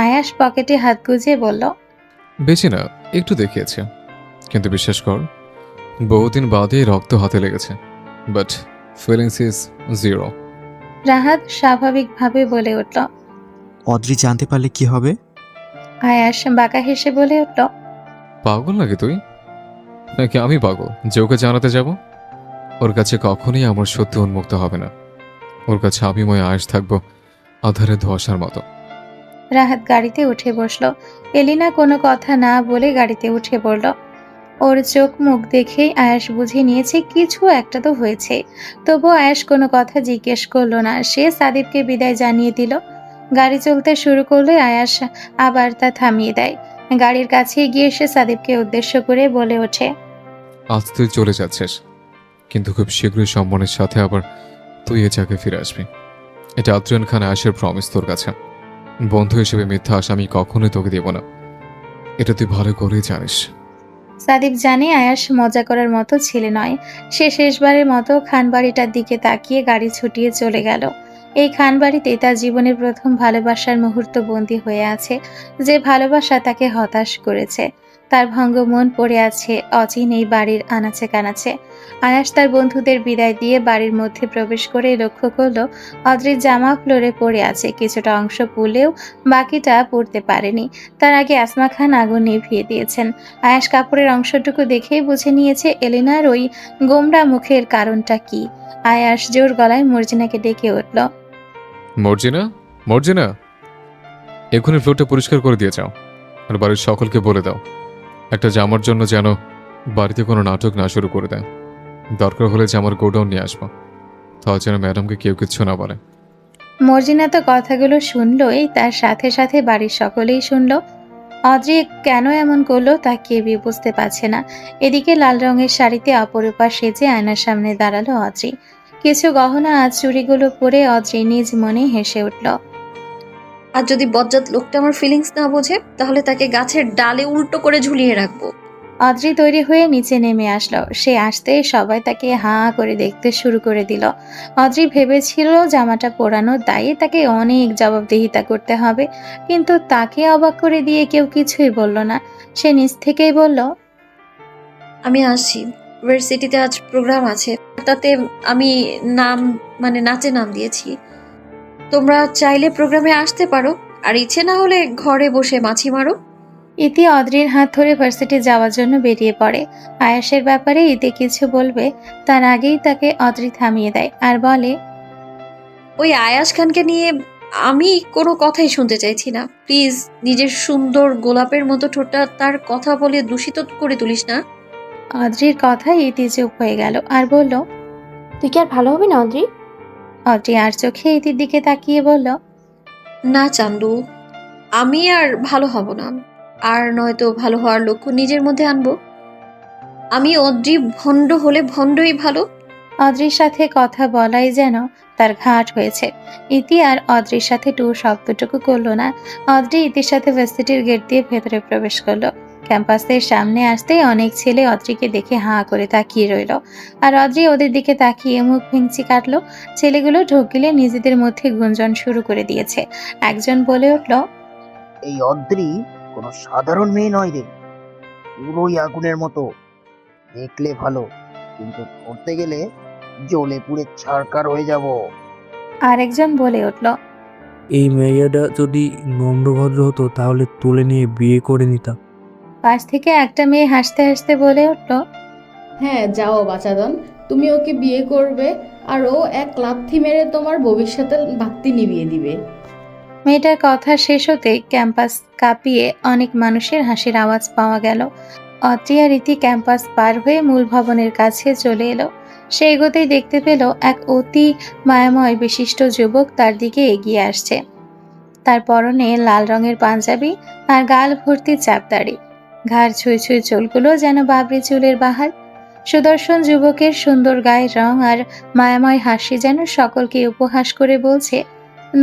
আয়াশ পকেটে হাত গুজিয়ে বলল, বেশি না, একটু দেখিয়েছে, কিন্তু বিশ্বাস কর বহুদিন বাদে রক্ত হাতে লেগেছে, but feelings is zero. Rahat স্বাভাবিকভাবে বলে উঠল। অদ্রি জানতে পারলে কি হবে? আয়াশ বাঁকা হেসে বলে উঠল, পাগল নাকি তুই, নাকি আমি পাগল যে ওকে জানাতে যাব? ওর কাছে কখনোই আমার সত্য উন্মুক্ত হবে না। ওর কাছে আমি আয়েশ থাকবো আধারে ধোঁয়াশার মতো। রাহাত গাড়িতে উঠে বসলো। এলিনা কোনো কথা না বলে গাড়িতে উঠে পড়ল। ওর চোখ মুখ দেখেই আয়াশ বুঝে নিয়েছে কিছু একটা তো হয়েছে। তবু আয়াশ কোনো কথা জিজ্ঞেস করলো না। সে সাদিবকে বিদায় জানিয়ে দিল। গাড়ি চলতে শুরু করলে আয়াশ আবার তা থামিয়ে দেয়। গাড়ির কাছে গিয়ে সে সাদিবকে উদ্দেশ্য করে বলে ওঠে, আজ তুই চলে যাচ্ছিস, কিন্তু খুব শীঘ্রই সম্মানের সাথে আবার তুই এ জায়গায় ফিরে আসবি। এটা আদ্রিয়ান খান আয়েশের প্রমিস তোর কাছে। বন্ধু হিসেবে মিথ্যা আশা আমি কখনোই তোকে দেব না, এটা তুই ভালো করেই জানিস। সাদিব জানে আয়াশ মজা করার মতো ছেলে নয়। সে শেষবারের মতো খানবাড়িটার দিকে তাকিয়ে গাড়ি ছুটিয়ে চলে গেল। এই খানবাড়িতে তার জীবনের প্রথম ভালোবাসার মুহূর্ত বন্দী হয়ে আছে, যে ভালোবাসা তাকে হতাশ করেছে। তার ভঙ্গ মন পড়ে আছে অচিন এই বাড়ির আনাচে কানাচে। আয়াস তার বন্ধুদের বিদায় দিয়ে বাড়ির মধ্যে প্রবেশ করে লক্ষ্য করলো অদ্রির জামা ফ্লোরে পড়ে আছে, কিছুটা অংশ পুলেও বাকিটা পড়তে পারেনি। তার আগে আসমা খান আগুন নিভিয়ে দিয়েছেন। আয়াস কাপড়ের অংশটুকু দেখেই বুঝে নিয়েছে এলিনার ওই গোমড়া মুখের কারণটা কি। আয়াস জোর গলায় মর্জিনাকে ডেকে উঠল। মর্জিনা, মর্জিনা, এক্ষুনি ফ্লোরটা পরিষ্কার করে দিয়ে যাও আর বাড়ির সকলকে বলে দাও একটা জামার জন্য যেন বাড়িতে কোনো নাটক না শুরু করে দেয়। দরকার হলে জামার গোডাউন নিয়ে আসবো, তাহলে যেন ম্যাডামকে কেউ কিচ্ছু না বলে। মর্জিনা তো কথাগুলো শুনলই, তার সাথে সাথে বাড়ির সকলেই শুনল। অদ্রি কেন এমন করলো তা কেউই বুঝতে পারছে না। এদিকে লাল রঙের শাড়িতে অপরূপা সেজে আয়নার সামনে দাঁড়ালো অদ্রি। কিছু গহনা আজ চুড়িগুলো পরে অদ্রি নিজ মনে হেসে উঠল। আর যদি বজ্জাত লোকটা আমার ফিলিংস না বোঝে তাহলে তাকে গাছের ডালে উল্টো করে ঝুলিয়ে রাখবো। অদ্রি তৈরি হয়ে নিচে নেমে আসলো। সে আসতেই সবাই তাকে হাঁ করে দেখতে শুরু করে দিল। অদ্রি ভেবেছিল জামাটা পরানোর দায়ে তাকে অনেক জবাবদিহিতা করতে হবে, কিন্তু তাকে অবাক করে দিয়ে কেউ কিছুই বলল না। সে নিজ থেকেই বলল, আমি আসছি, ইউনিভার্সিটিতে আজ প্রোগ্রাম আছে, তাতে আমি নাচে নাম দিয়েছি। তোমরা চাইলে প্রোগ্রামে আসতে পারো, আর ইচ্ছে না হলে ঘরে বসে মাছি মারো। ইতি অদ্রির হাত ধরে ভার্সিটি যাওয়ার জন্য বেরিয়ে পড়ে। আয়াসের ব্যাপারে ইতি কিছু বলবে তার আগেই তাকে অদ্রি থামিয়ে দেয় আর বলে, ওই আয়াস খানকে নিয়ে আমি কোনো কথাই শুনতে চাইছি না। প্লিজ নিজের সুন্দর গোলাপের মতো ঠোঁটটা তার কথা বলে দূষিত করে তুলিস না। অদ্রির কথায় ইতি চুপ হয়ে গেল আর বলল, তুই কি আর ভালো হবে না অদ্রি? অদ্রি আর চোখে ইতির দিকে তাকিয়ে বলল, না চান্দু, আমি আর ভালো হব না, আর নয়তো ভালো হওয়ার লক্ষ্য নিজের মধ্যে আনবো। আমি অদ্রি ভণ্ড হলে ভণ্ডই ভালো। অদ্রির সাথে কথা বলাই যেন তার ঘাট হয়েছে। ইতি আর অদ্রির সাথে টু শব্দটুকু করলো না। অদ্রি ইতির সাথে ভার্সিটির গেট দিয়ে ভেতরে প্রবেশ করলো। ক্যাম্পাসের সামনে আসতেই অনেক ছেলে অদ্রিকে দেখে হাঁ করে তাকিয়ে রইল, আর অদ্রি ওদের দিকে তাকিয়ে মুখ ভেঙচি কাটলো। ছেলেগুলো ঢোক গিলে নিজেদের মধ্যে গুঞ্জন শুরু করে দিয়েছে। একজন বলে উঠল, এই অদ্রি কোনো সাধারণ মেয়ে নয় রে, পুরোই আগুনের মতো। দেখলে ভালো, কিন্তু ধরতে গেলে জ্বলে পুড়ে ছারকার হয়ে যাব। আরেকজন বলে উঠল, এই মেয়েটা যদি নম্রভদ্র হতো তাহলে তুলে নিয়ে বিয়ে করে নিতাম। পাশ থেকে একটা মেয়ে হাসতে হাসতে বলে উঠল, হ্যাঁ যাও বাচাদন, তুমি ওকে বিয়ে করবে আর ও এক লাথি মেরে তোমার ভবিষ্যতের বাতি নিভিয়ে দিবে। মেয়েটার কথা শেষ হতে ক্যাম্পাস কাঁপিয়ে অনেক মানুষের হাসির আওয়াজ পাওয়া গেল। অদ্রি আর রীতি ক্যাম্পাস পার হয়ে মূল ভবনের কাছে চলে এলো। সে এগোতেই দেখতে পেল এক অতি মায়াময় বিশিষ্ট যুবক তার দিকে এগিয়ে আসছে। তার পরনে লাল রঙের পাঞ্জাবি আর গাল ভর্তি চাপদাড়ি, ঘাড় ছুঁই ছুঁই চুলগুলো যেন বাবরি চুলের বাহার। সুদর্শন যুবকের সুন্দর গায়ের রং আর মায়াময় হাসি যেন সকলকে উপহাস করে বলছে,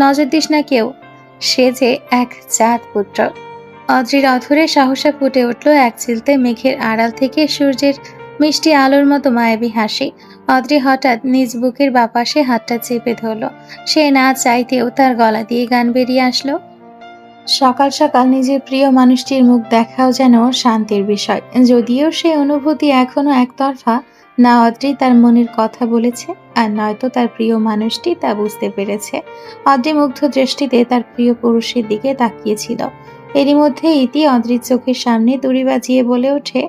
নজর দিস না কেউ, সে যে এক জাত পুত্র। অদ্রির অধরে সাহসা ফুটে উঠল এক চিলতে মেঘের আড়াল থেকে সূর্যের মিষ্টি আলোর মতো মায়াবী হাসি। অদ্রি হঠাৎ নিজ বুকের বাপাশে হাতটা চেপে ধরল। সে না চাইতেও তার গলা দিয়ে গান বেরিয়ে আসলো। সকাল সকাল নিজের প্রিয় মানুষটির মুখ দেখাও যেন শান্তির বিষয়, যদিও সে অনুভূতি এখনো একতরফা। না অদ্রি তার মনের কথা বলেছে, আর নয়তো তার প্রিয় মানুষটি তা বুঝতে পেরেছে। অদ্রি মুগ্ধ দৃষ্টিতে তার প্রিয় পুরুষের দিকে তাকিয়েছিল। এরই মধ্যে ইতি অদ্রির চোখের সামনে দড়ি বাজিয়ে বলে ওঠে।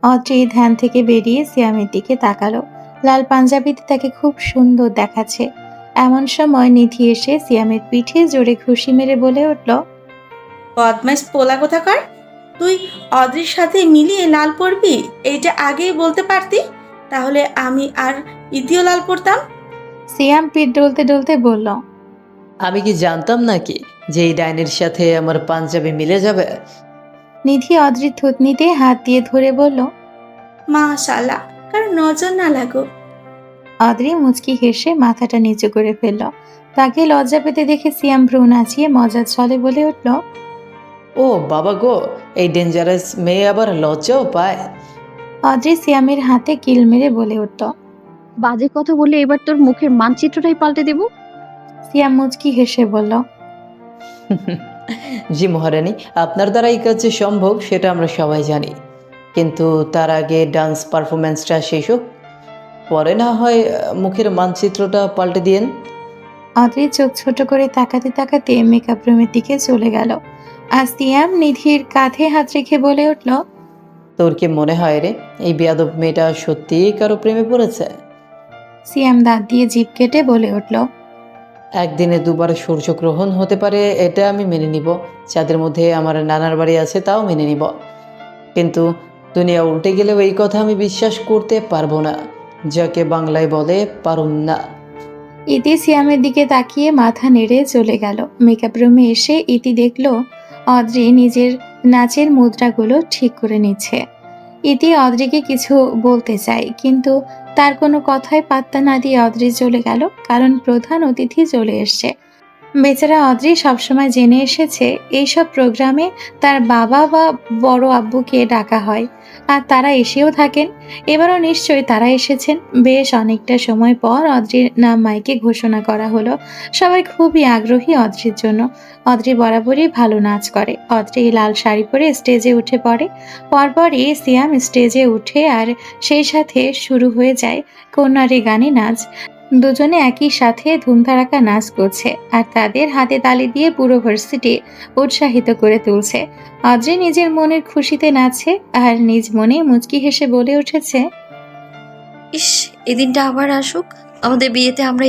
অদ্রি ধ্যান থেকে বেরিয়ে সিয়ামের দিকে তাকালো। লাল পাঞ্জাবিতে তাকে খুব সুন্দর দেখাচ্ছে। এমন সময় নিধি এসে সিয়ামের পিঠে জোরে ঘুষি মেরে বলে উঠল, বদমাইশ পোলা কোথাকার, তুই অদ্রির সাথে মিলিয়ে লাল পড়বি? এইটা আগেই বলতে পারতি, তাহলে আমি আর ইতিও লাল পড়তাম। সিয়াম পিঠ ডলতে ডলতে বলল, আমি কি জানতাম নাকি যে এই ডাইনের সাথে আমার পাঞ্জাবি মিলে যাবে? নিধি অদ্রির থুতনিতে হাত দিয়ে ধরে বলল, মাশাআল্লাহ, কারণ নজর না লাগো। অদ্রি মুচকি হেসে মাথাটা নিচু করে ফেলল। তাকে লজ্জা পেতে দেখে সিয়াম ভ্রু নাচিয়ে মজার ছলে বলে উঠল, ও বাবা গো, এই ডেঞ্জারাস মেয়ে আবার লজ্জাও পায়। অদ্রি সিয়ামের হাতে কিল মেরে বলে উঠল, বাজে কথা বললে এবার তোর মুখের মানচিত্রটাই পাল্টে দেব। সিয়াম মুচকি হেসে বলল, জি মহারানী, আপনার দ্বারা এই কাজ যে সম্ভব সেটা আমরা সবাই জানি, কিন্তু তার আগে ডান্স পারফরমেন্সটা শেষ হোক, পরে না হয় মুখের মানচিত্রটা পাল্টে দিয়েন। অদ্রি চোখ ছোট করে তাকাতে তাকাতে মেকআপ রুমের দিকে চলে গেল। আর সিয়াম নিধির কাঁধে হাত রেখে বলে উঠল, তোর কি মনে হয় রে, এই বেয়াদব মেয়েটা সত্যিই কারো প্রেমে পড়েছে? সিয়াম দাঁত দিয়ে জিভ কেটে বলে উঠল, একদিনে দুবার সূর্যগ্রহণ হতে পারে এটা আমি মেনে নিব, যাদের মধ্যে আমার নানার বাড়ি আছে তাও মেনে নিব, কিন্তু দুনিয়া উল্টে গেলেও এই কথা আমি বিশ্বাস করতে পারবো না, যাকে বাংলায় বলে পারুম না। ইতি সিয়ামের দিকে তাকিয়ে মাথা নেড়ে চলে গেল। মেকআপ রুমে এসে ইতি দেখল অদ্রি নিজের নাচের মুদ্রাগুলো ঠিক করে নিচ্ছে। ইতি অদ্রিকে কিছু বলতে চায়, কিন্তু তার কোনো কথায় পাত্তা না দিয়ে অদ্রি চলে গেল, কারণ প্রধান অতিথি চলে এসছে। বেচারা অদ্রি সবসময় জেনে এসেছে এইসব প্রোগ্রামে তার বাবা বা বড় আব্বুকে ডাকা হয়, আর তারা এসেও থাকেন। এবারও নিশ্চয়ই তারা এসেছেন। বেশ অনেকটা সময় পর অদ্রির নাম মাইকে ঘোষণা করা হলো। সবাই খুবই আগ্রহী অদ্রির জন্য। অদ্রি বরাবরই ভালো নাচ করে। অদ্রি লাল শাড়ি পরে স্টেজে উঠে পড়ে। পরপরই সিয়াম স্টেজে উঠে, আর সেই সাথে শুরু হয়ে যায় কন্যারে গানে নাচ। দুজনে একই সাথে ধুমধারাক্কা নাচ করছে, আর তাদের হাতে তালি দিয়ে পুরো ভার্সিটি উৎসাহিত করে তুলছে। অদ্রি নিজের মনের খুশিতে নাচে, আর নিজ মনে মুচকি হেসে বলে উঠেছে, ইস, এদিনটা আবার আসুক, আমাদের বিয়েতে আমরা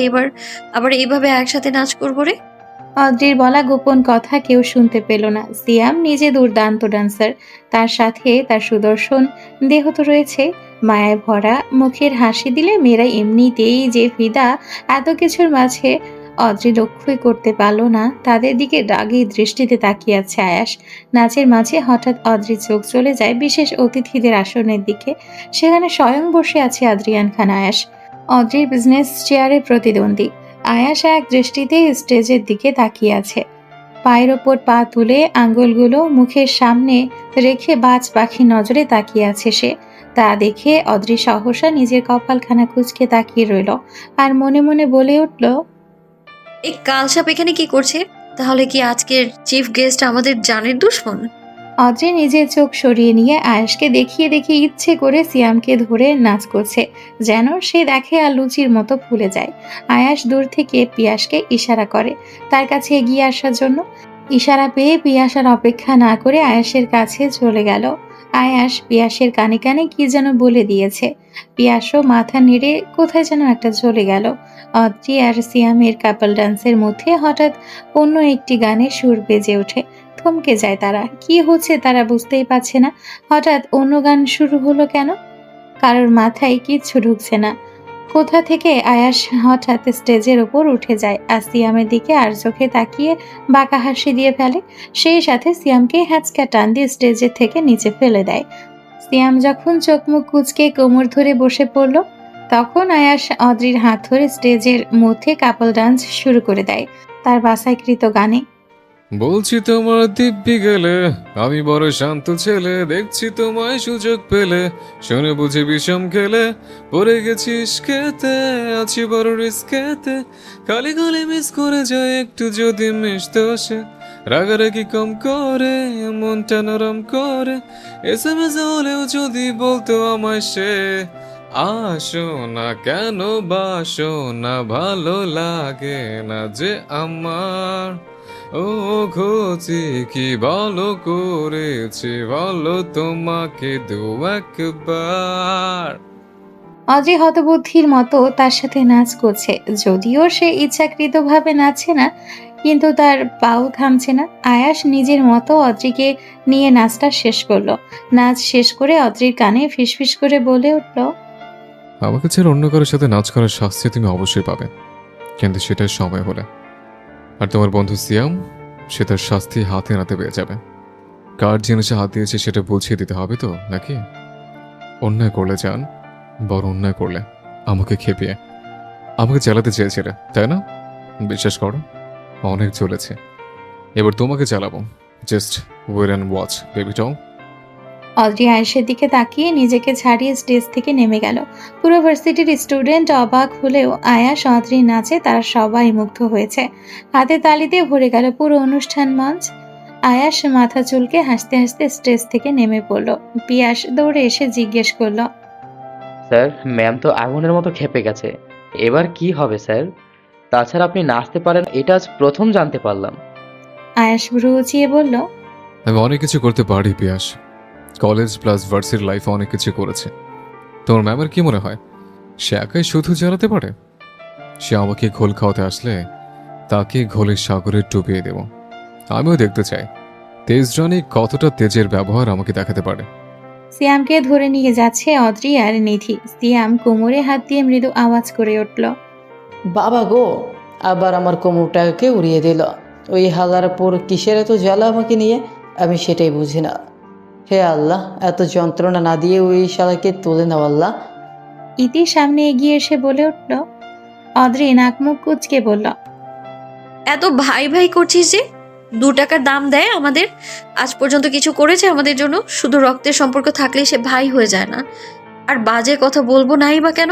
আবার এইভাবে একসাথে নাচ করবো রে। অদ্রির বলা গোপন কথা কেউ শুনতে পেল না। সিয়াম নিজে দুর্দান্ত ডান্সার, তার সাথে তার সুদর্শন দেহ তো রয়েছে। মায়ায় ভরা মুখের হাসি দিলে মেয়েরা এমনিতেই যে ফিদা, এত কিছুর মাঝে অদ্রি লক্ষ্যই করতে পারল না তাদের দিকে রাগী দৃষ্টিতে তাকিয়ে আছে আয়াস। নাচের মাঝে হঠাৎ অদ্রির চোখ চলে যায় বিশেষ অতিথিদের আসনের দিকে। সেখানে স্বয়ং বসে আছে আদ্রিয়ান খান আয়াস, অদ্রির বিজনেস চেয়ারের প্রতিদ্বন্দ্বী। আয়াস এক দৃষ্টিতে স্টেজের দিকে তাকিয়ে আছে। পায়ের ওপর পা তুলে আঙ্গুলগুলো মুখের সামনে রেখে বাজ পাখি নজরে তাকিয়ে আছে সে। তা দেখে অদ্রি সহসা নিজের কপালখানা কুঁচকে তাকিয়ে রইল, আর মনে মনে বলে উঠল, এই কালসাপ এখানে কি করছে? তাহলে কি আজকের চিফ গেস্ট আমাদের জানের দুশমন? অদ্রি নিজের চোখ সরিয়ে নিয়ে আয়াসকে দেখিয়ে দেখিয়ে ইচ্ছে করে সিয়ামকে ধরে নাচ করছে, যেন সে দেখে আর লুচির মতো ফুলে যায়। আয়াস দূর থেকে পিয়াসকে ইশারা করে তার কাছে এগিয়ে আসার জন্য। ইশারা পেয়ে পিয়াসার অপেক্ষা না করে আয়াসের কাছে চলে গেল। আয়াস পিয়াসের কানে কানে কি যেন বলে দিয়েছে। পিয়াসও মাথা নেড়ে কোথায় যেন একটা চলে গেল। অদ্রি আর সিয়ামের কাপল ডান্সের মধ্যে হঠাৎ অন্য একটি গানের সুর বেজে ওঠে। থমকে যায় তারা, কি হচ্ছে তারা বুঝতেই পারছে না। হঠাৎ অন্য গান শুরু হলো কেন? কারোর মাথায় কিচ্ছু ঢুকছে না। কোথা থেকে আয়াস হঠাৎ স্টেজের ওপর উঠে যায়, আর সিয়ামের দিকে আর চোখে তাকিয়ে বাঁকা হাসি দিয়ে ফেলে। সেই সাথে সিয়ামকে হ্যাঁচকা টান দিয়ে স্টেজের থেকে নিচে ফেলে দেয়। সিয়াম যখন চোখ মুখ কুঁচকে কোমর ধরে বসে পড়ল, তখন আয়াস অদ্রির হাত ধরে স্টেজের মধ্যে কাপল ডান্স শুরু করে দেয় তার বাছাইকৃত গানে। বলছি তোমার দিব্যি গেলে, আমি বড় শান্ত ছেলে, দেখছি তোমায় সুযোগ পেলে, শুনে বুঝে বিষম খেলে, পড়ে গেছি ইস্কেতে, আছি বড় রিস্কেতে, খালি খালি মিস করে যায় একটু যদি মিশতে আসে, রাগারাগি কম করে মনটা নরম করে, SMS হলেও যদি বলতো আমায় সে, আসো না কেন বাসো না, ভালো লাগে না যে আমার, ও ঘুচি কি ভালো করেছি ভালো তোমাকে দু একবার। অদ্রি হতবুদ্ধির মতো তার সাথে নাচ করছে, যদিও সে ইচ্ছাকৃতভাবে নাচছে না, কিন্তু তার পাও থামছে না। আয়াস নিজের মতো অদ্রিকে নিয়ে নাচটা শেষ করলো। নাচ শেষ করে অদ্রির কানে ফিসফিস করে বলে উঠল, আমাকে ছেড়ে অন্য কারোর সাথে নাচ করার শাস্তি তুমি অবশ্যই পাবে, কিন্তু সেটার সময় হলে। আর তোমার বন্ধু সিয়াম, সে তার শাস্তি হাতে নাতে পেয়ে যাবে। কার জিনিসে হাত দিয়েছে সেটা বুঝিয়ে দিতে হবে তো নাকি? অন্যায় করলে যান, বড় অন্যায় করলে আমাকে খেপিয়ে আমাকে চালাতে চেয়েছিলে, তাই না? বিশ্বাস করো, অনেক চলেছে, এবার তোমাকে চালাবো। Just wait and watch baby doll. Adri আয়েশের দিকে তাকিয়ে নিজেকে ছাড়িয়ে স্টেজ থেকে নেমে গেল। পুরো ভার্সিটির স্টুডেন্ট অবাক হলেও আয়াস অদ্রির নাচে তারা সবাই মুগ্ধ হয়েছে। হাতে তালিতে ভরে গেল পুরো অনুষ্ঠান মঞ্চ। আয়াস মাথা চুলকে হাসতে হাসতে স্টেজ থেকে নেমে পড়ল। পিয়াস দৌড়ে এসে জিজ্ঞেস করলো, স্যার, ম্যাম তো আগুনের মতো ক্ষেপে গেছে। এবার কি হবে স্যার? তাছাড়া আপনি নাচতে পারেন এটা আজ প্রথম জানতে পারলাম। আয়াস ভ্রু উঁচিয়ে বলল, আমি অনেক কিছু করতে পারি পিয়াস। কলেজ প্লাস ভার্সিটির লাইফে অনেক কিছু করেছে। তোমার ম্যামের কি মনে হয় সে একাই শুধু জ্বালাতে পারে? সে আমাকে ঘোল খাওয়াতে আসলে তাকে ঘোলের সাগরে ডুবিয়ে দেব। আমিও দেখতে চাই তেজ রানী কতটা তেজের ব্যবহার আমাকে দেখাতে পারে। সিয়ামকে ধরে নিয়ে যাচ্ছে অদ্রি আর নিধি। সিয়াম কোমরে হাত দিয়ে মৃদু আওয়াজ করে উঠল, বাবা গো, আবার আমার কোমরটাকে উড়িয়ে দিল। ওই হালারপুর কিসের এত জ্বালা আমাকে নিয়ে, আমি সেটাই বুঝি না। হে আল্লাহ, এত যন্ত্রণা না দিয়ে ওই শালাকে তুলে নাও আল্লাহ। ইতি সামনে এগিয়ে এসে বলে উঠল। অদ্রি নাক মুখ কুচকে বলল, এত ভাই ভাই করছিস যে? 2 টাকার দাম দেয় আমাদের? আজ পর্যন্ত কিছু করেছে আমাদের জন্য? শুধু রক্তের সম্পর্ক থাকলে সে ভাই হয়ে যায় না। আর বাজে কথা বলবো নাই বা কেন?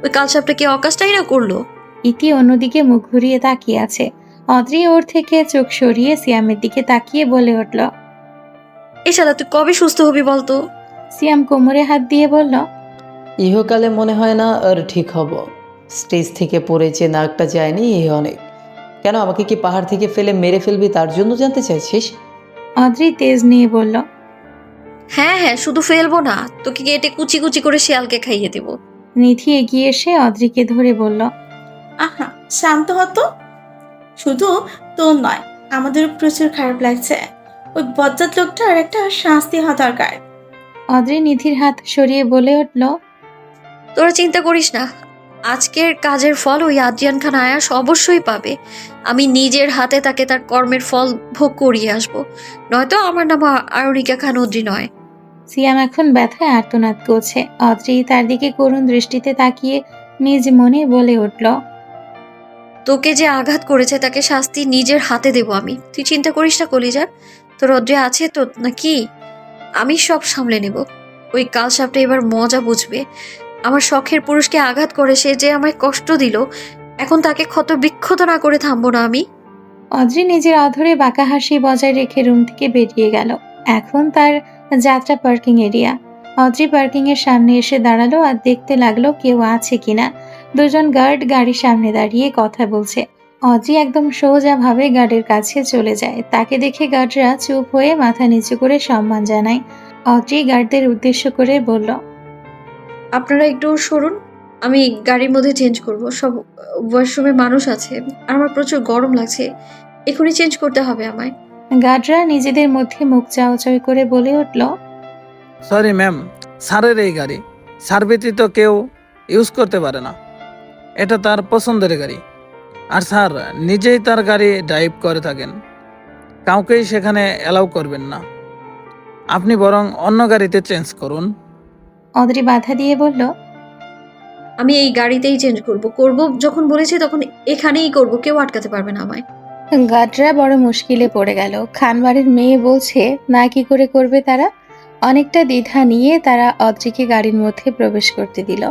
ওই কালসাপটা কি অকাজটাই না করলো? ইতি অন্যদিকে মুখ ঘুরিয়ে তাকিয়ে আছে। অদ্রি ওর থেকে চোখ সরিয়ে সিয়ামের দিকে তাকিয়ে বলে উঠল, এ শালা তুই কবে সুস্থ হবি বলতো? সিয়াম কোমরে হাত দিয়ে বলল, ইহকালে মনে হয় না আর ঠিক হব। স্টেজ থেকে পড়ে যে নাকটা যায়নি এই অনেক। কেন আমাকে কি পাহাড় থেকে ফেলে মেরে ফেলবি তার জন্য জানতে চাইছিস? অদ্রি তেজ নিয়ে বলল, হ্যাঁ হ্যাঁ, শুধু ফেলবো না, তোকে কেটে কুচি কুচি করে শিয়ালকে খাইয়ে দেবো। নিধি এগিয়ে এসে অদ্রিকে ধরে বলল, আহা, শান্ত হতো। শুধু তোর নয়, আমাদের প্রচুর খারাপ লাগছে। ওই বজ্জাত লোকটা আর একটা শাস্তি হওয়া দরকার। অদ্রি নিধির হাত সরিয়ে বলে উঠল, তোরা চিন্তা করিস না, আজকের কাজের ফল ওই আদ্রিয়ান খান আয়াস অবশ্যই পাবে। আমি নিজের হাতে তাকে তার কর্মের ফল ভোগ করিয়ে আসবো। নয়তো আমার নাম আরুণিকা খান অদ্রি নয়। সিয়াম এখন ব্যথায় আর্তনাদ করছে। অদ্রি তার দিকে করুণ দৃষ্টিতে তাকিয়ে নিজ মনে বলে উঠল, তোকে যে আঘাত করেছে তাকে শাস্তি নিজের হাতে দেবো আমি। তুই চিন্তা করিস না কলিজা, তোর অদ্রি আছে তো নাকি? আমি সব সামলে নেব। ওই কালসাপটা এবার মজা বুঝবে। আমার শখের পুরুষকে আঘাত করে সে যে আমায় কষ্ট দিল, এখন তাকে ক্ষত বিক্ষত না করে থামবো না আমি। অদ্রি নিজের অধরে বাঁকা হাসি বজায় রেখে রুম থেকে বেরিয়ে গেল। এখন তার যাত্রা পার্কিং এরিয়া। অদ্রি পার্কিং এর সামনে এসে দাঁড়ালো আর দেখতে লাগলো কেউ আছে কিনা। 2 জন গার্ড গাড়ির সামনে দাঁড়িয়ে কথা বলছে। অদ্রি একদম সোজা ভাবে গার্ডের কাছে চলে যায়। তাকে দেখে গার্ডরা চুপ হয়ে মাথা নিচু করে সম্মান জানায়। অদ্রি গার্ডদের উদ্দেশ্য করে বলল, আপনারা একটু সরুন, আমি গাড়ির মধ্যে চেঞ্জ করব। সব ওয়াশরুমে মানুষ আছে আর আমার প্রচুর গরম লাগছে, এখনই চেঞ্জ করতে হবে আমায়। গার্ডরা নিজেদের মধ্যে মুখ চাওয়াচাই করে বলে উঠল, সরি ম্যাম, স্যারের এই গাড়ি স্যার ব্যতীত কেউ ইউজ করতে পারে না। এটা তার পছন্দের গাড়ি, আর স্যার নিজেই তার গাড়ি ড্রাইভ করে থাকেন। কাউকেই সেখানে অ্যালাউ করবেন না। আপনি বরং অন্য গাড়িতে চেঞ্জ করুন। অদ্রি বাধা দিয়ে বলল, আমি এই গাড়িতেই চেঞ্জ করব যখন বলেছি তখন এখানেই করব, কেউ আটকাতে পারবে না আমায়। গার্ডরা বড় মুশকিলে পড়ে গেল। খানবাড়ির মেয়ে বলছে না, কি করে করবে তারা? অনেকটা দ্বিধা নিয়ে তারা অদ্রিকে গাড়ির মধ্যে প্রবেশ করতে দিল।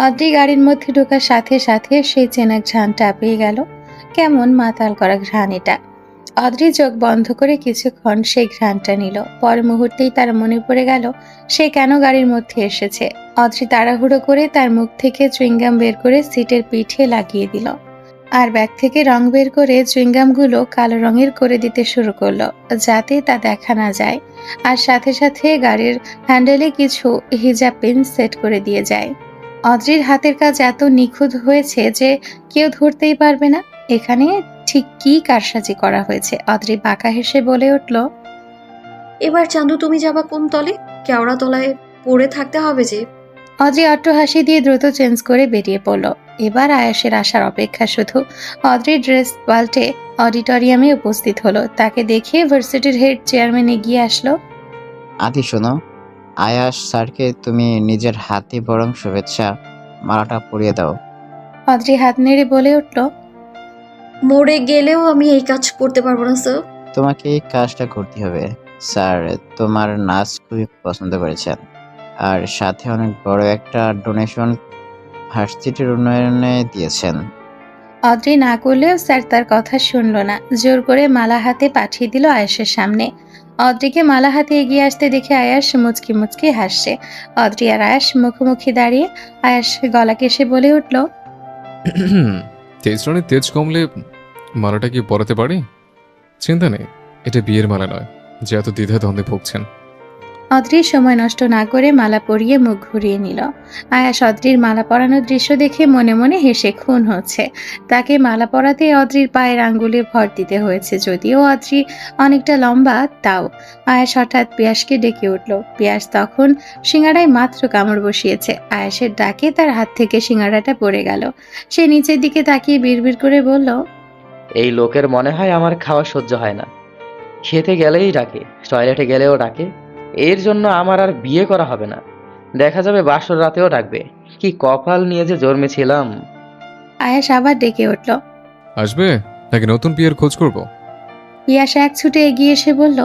অদ্রি গাড়ির মধ্যে ঢোকার সাথে সাথে সেই চেনা ঘ্রাণটা পেয়ে গেল। কেমন মাতাল করা ঘ্রাণ এটা। অদ্রি চোখ বন্ধ করে কিছুক্ষণ সেই ঘ্রাণটা নিল। পর মুহূর্তেই তার মনে পড়ে গেল সে কেন গাড়ির মধ্যে এসেছে। অদ্রি তাড়াহুড়ো করে তার মুখ থেকে চুইংগাম বের করে সিটের পিঠে লাগিয়ে দিল, আর ব্যাগ থেকে রং বের করে চুইংগামগুলো কালো রঙের করে দিতে শুরু করলো যাতে তা দেখা না যায়। আর সাথে সাথে গাড়ির হ্যান্ডেলে কিছু হিজাব পিন সেট করে দিয়ে যায়। অদ্রির হাতের কাজ এত নিখুঁত হয়েছে যে কেউ ধরতেই পারবে না এখানে ঠিক কি কারসাজি করা হয়েছে। অদ্রি বাঁকা হেসে বলে উঠল, এবার চান্দু তুমি যাবা কোন তলে? কেওড়া তলায় পড়ে থাকতে হবে যে। অদ্রি অট্ট হাসি দিয়ে দ্রুত চেঞ্জ করে বেরিয়ে পড়ল। এবার আয়াসের আসার অপেক্ষা শুধু। অদ্রি ড্রেস পাল্টে অডিটোরিয়ামে উপস্থিত হলো। তাকে দেখে ভার্সিটির হেড চেয়ারম্যান এগিয়ে আসলো। আদি শোনো, আয়াস স্যারকে তুমি নিজের হাতে বরং শুভেচ্ছা মালাটা পরিয়ে দাও। অদ্রি হাত নেড়ে বলে উঠল, মরে গেলেও আমি এই কাজ করতে পারবো না স্যার। তোমাকে এই কাজটা করতে হবে। স্যার তোমার নাচ খুবই পছন্দ করেছেন, আর সাথে অনেক বড় একটা ডোনেশন ভার্সিটির উন্নয়নে দিয়েছেন। অদ্রি না করলেও স্যার তার কথা শুনল না, জোর করে মালা হাতে পাঠিয়ে দিল আয়াসের সামনে। অদ্রিকে মালা হাতে এগিয়ে আসতে দেখে আয়াস মুচকি মুচকি হাসছে। অদ্রি আর আয়াস মুখোমুখি দাঁড়িয়ে আয়াস গলা কেসে বলে উঠল, তেজ রানীর তেজ কমলে মালাটা কি পরাতে পারি? চিন্তা নেই, এটা বিয়ের মালা নয় যে এত দ্বিধা দ্বন্দ্বে ভুগছেন। অদ্রি সময় নষ্ট না করে মালা পরিয়ে মুখ ঘুরিয়ে নিল। আয়াস অদ্রির মালা পরানোর দৃশ্য দেখে মনে মনে হেসে খুন হচ্ছে। তাকে মালা পরাতে অদ্রির পায়ের আঙ্গুলে ভর দিতে হয়েছে, যদিও অদ্রি অনেকটা লম্বা তাও। আয়াস হঠাৎ পিয়াসকে ডেকে উঠল। পিয়াস তখন সিঙ্গাড়ায় মাত্র কামড় বসিয়েছে। আয়াসের ডাকে তার হাত থেকে সিঙ্গাড়াটা পড়ে গেল। সে নিচের দিকে তাকিয়ে বিড়বিড় করে বলল, এই লোকের মনে হয় আমার খাওয়া সহ্য হয় না, খেতে গেলেই ডাকে, টয়লেটে গেলেও ডাকে। এর জন্য আমার আর বিয়ে করা হবে না, দেখা যাবে বাসর রাতেও ডাকবে। কি কপাল নিয়ে যে জন্মেছিলাম। আয়াস আবার ডেকে উঠল। আসবে নাকি নতুন বিয়ের খোঁজ করব? পিয়াস এক ছুটে এগিয়ে এসে বলল,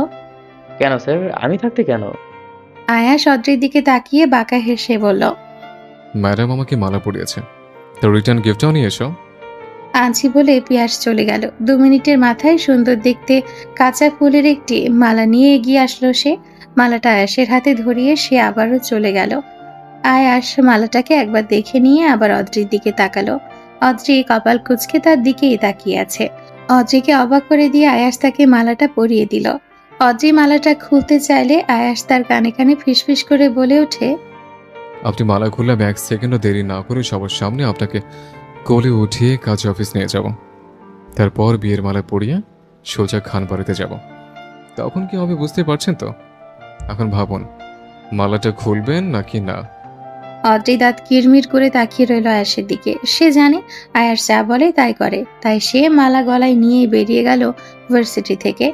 কেন স্যার, আমি থাকতে কেন? আয়াস অদ্রির দিকে তাকিয়ে বাঁকা হেসে বলল, ম্যাডাম আমাকে মালা পরিয়েছে, তো রিটার্ন গিফটটাও নিয়ে এসো। আনছি বলে পিয়াস চলে গেল। 2 মিনিটের মাথায় সুন্দর দেখতে কাঁচা ফুলের একটি মালা নিয়ে এগিয়ে আসলো সে। মালাটা আয়াসের হাতে ধরিয়ে সে আবারও চলে গেল। আয়াস মালাটাকে একবার দেখে নিয়ে আবার অদ্রির দিকে তাকালো। অদ্রি কপাল কুঁচকে তার দিকেই তাকিয়ে আছে। অদ্রিকে অবাক করে দিয়ে আয়াস তাকে মালাটা পরিয়ে দিল। অদ্রি মালাটা খুলতে চাইলে আয়াস তার কানে কানে ফিসফিস করে বলে ওঠে, আপনি মালা খুললে আমি 1 সেকেন্ডও দেরি না করে সবার সামনে আপনাকে কোলে উঠিয়ে কাজ অফিস নিয়ে যাব, তারপর বিয়ের মালা পরিয়ে সোজা খান বাড়িতে যাব। তখন কি হবে বুঝতে পারছেন তো? এখন ভাবুন, মালাটা খুলবেন নাকি না। অদ্রি দাঁত কিরমির করে তাকিয়ে রইল আয়াসের দিকে। সে জানে আয়াস যা বলে তাই করে, তাই সে মালা গলায় নিয়ে বেরিয়ে গেল ভার্সিটি থেকে।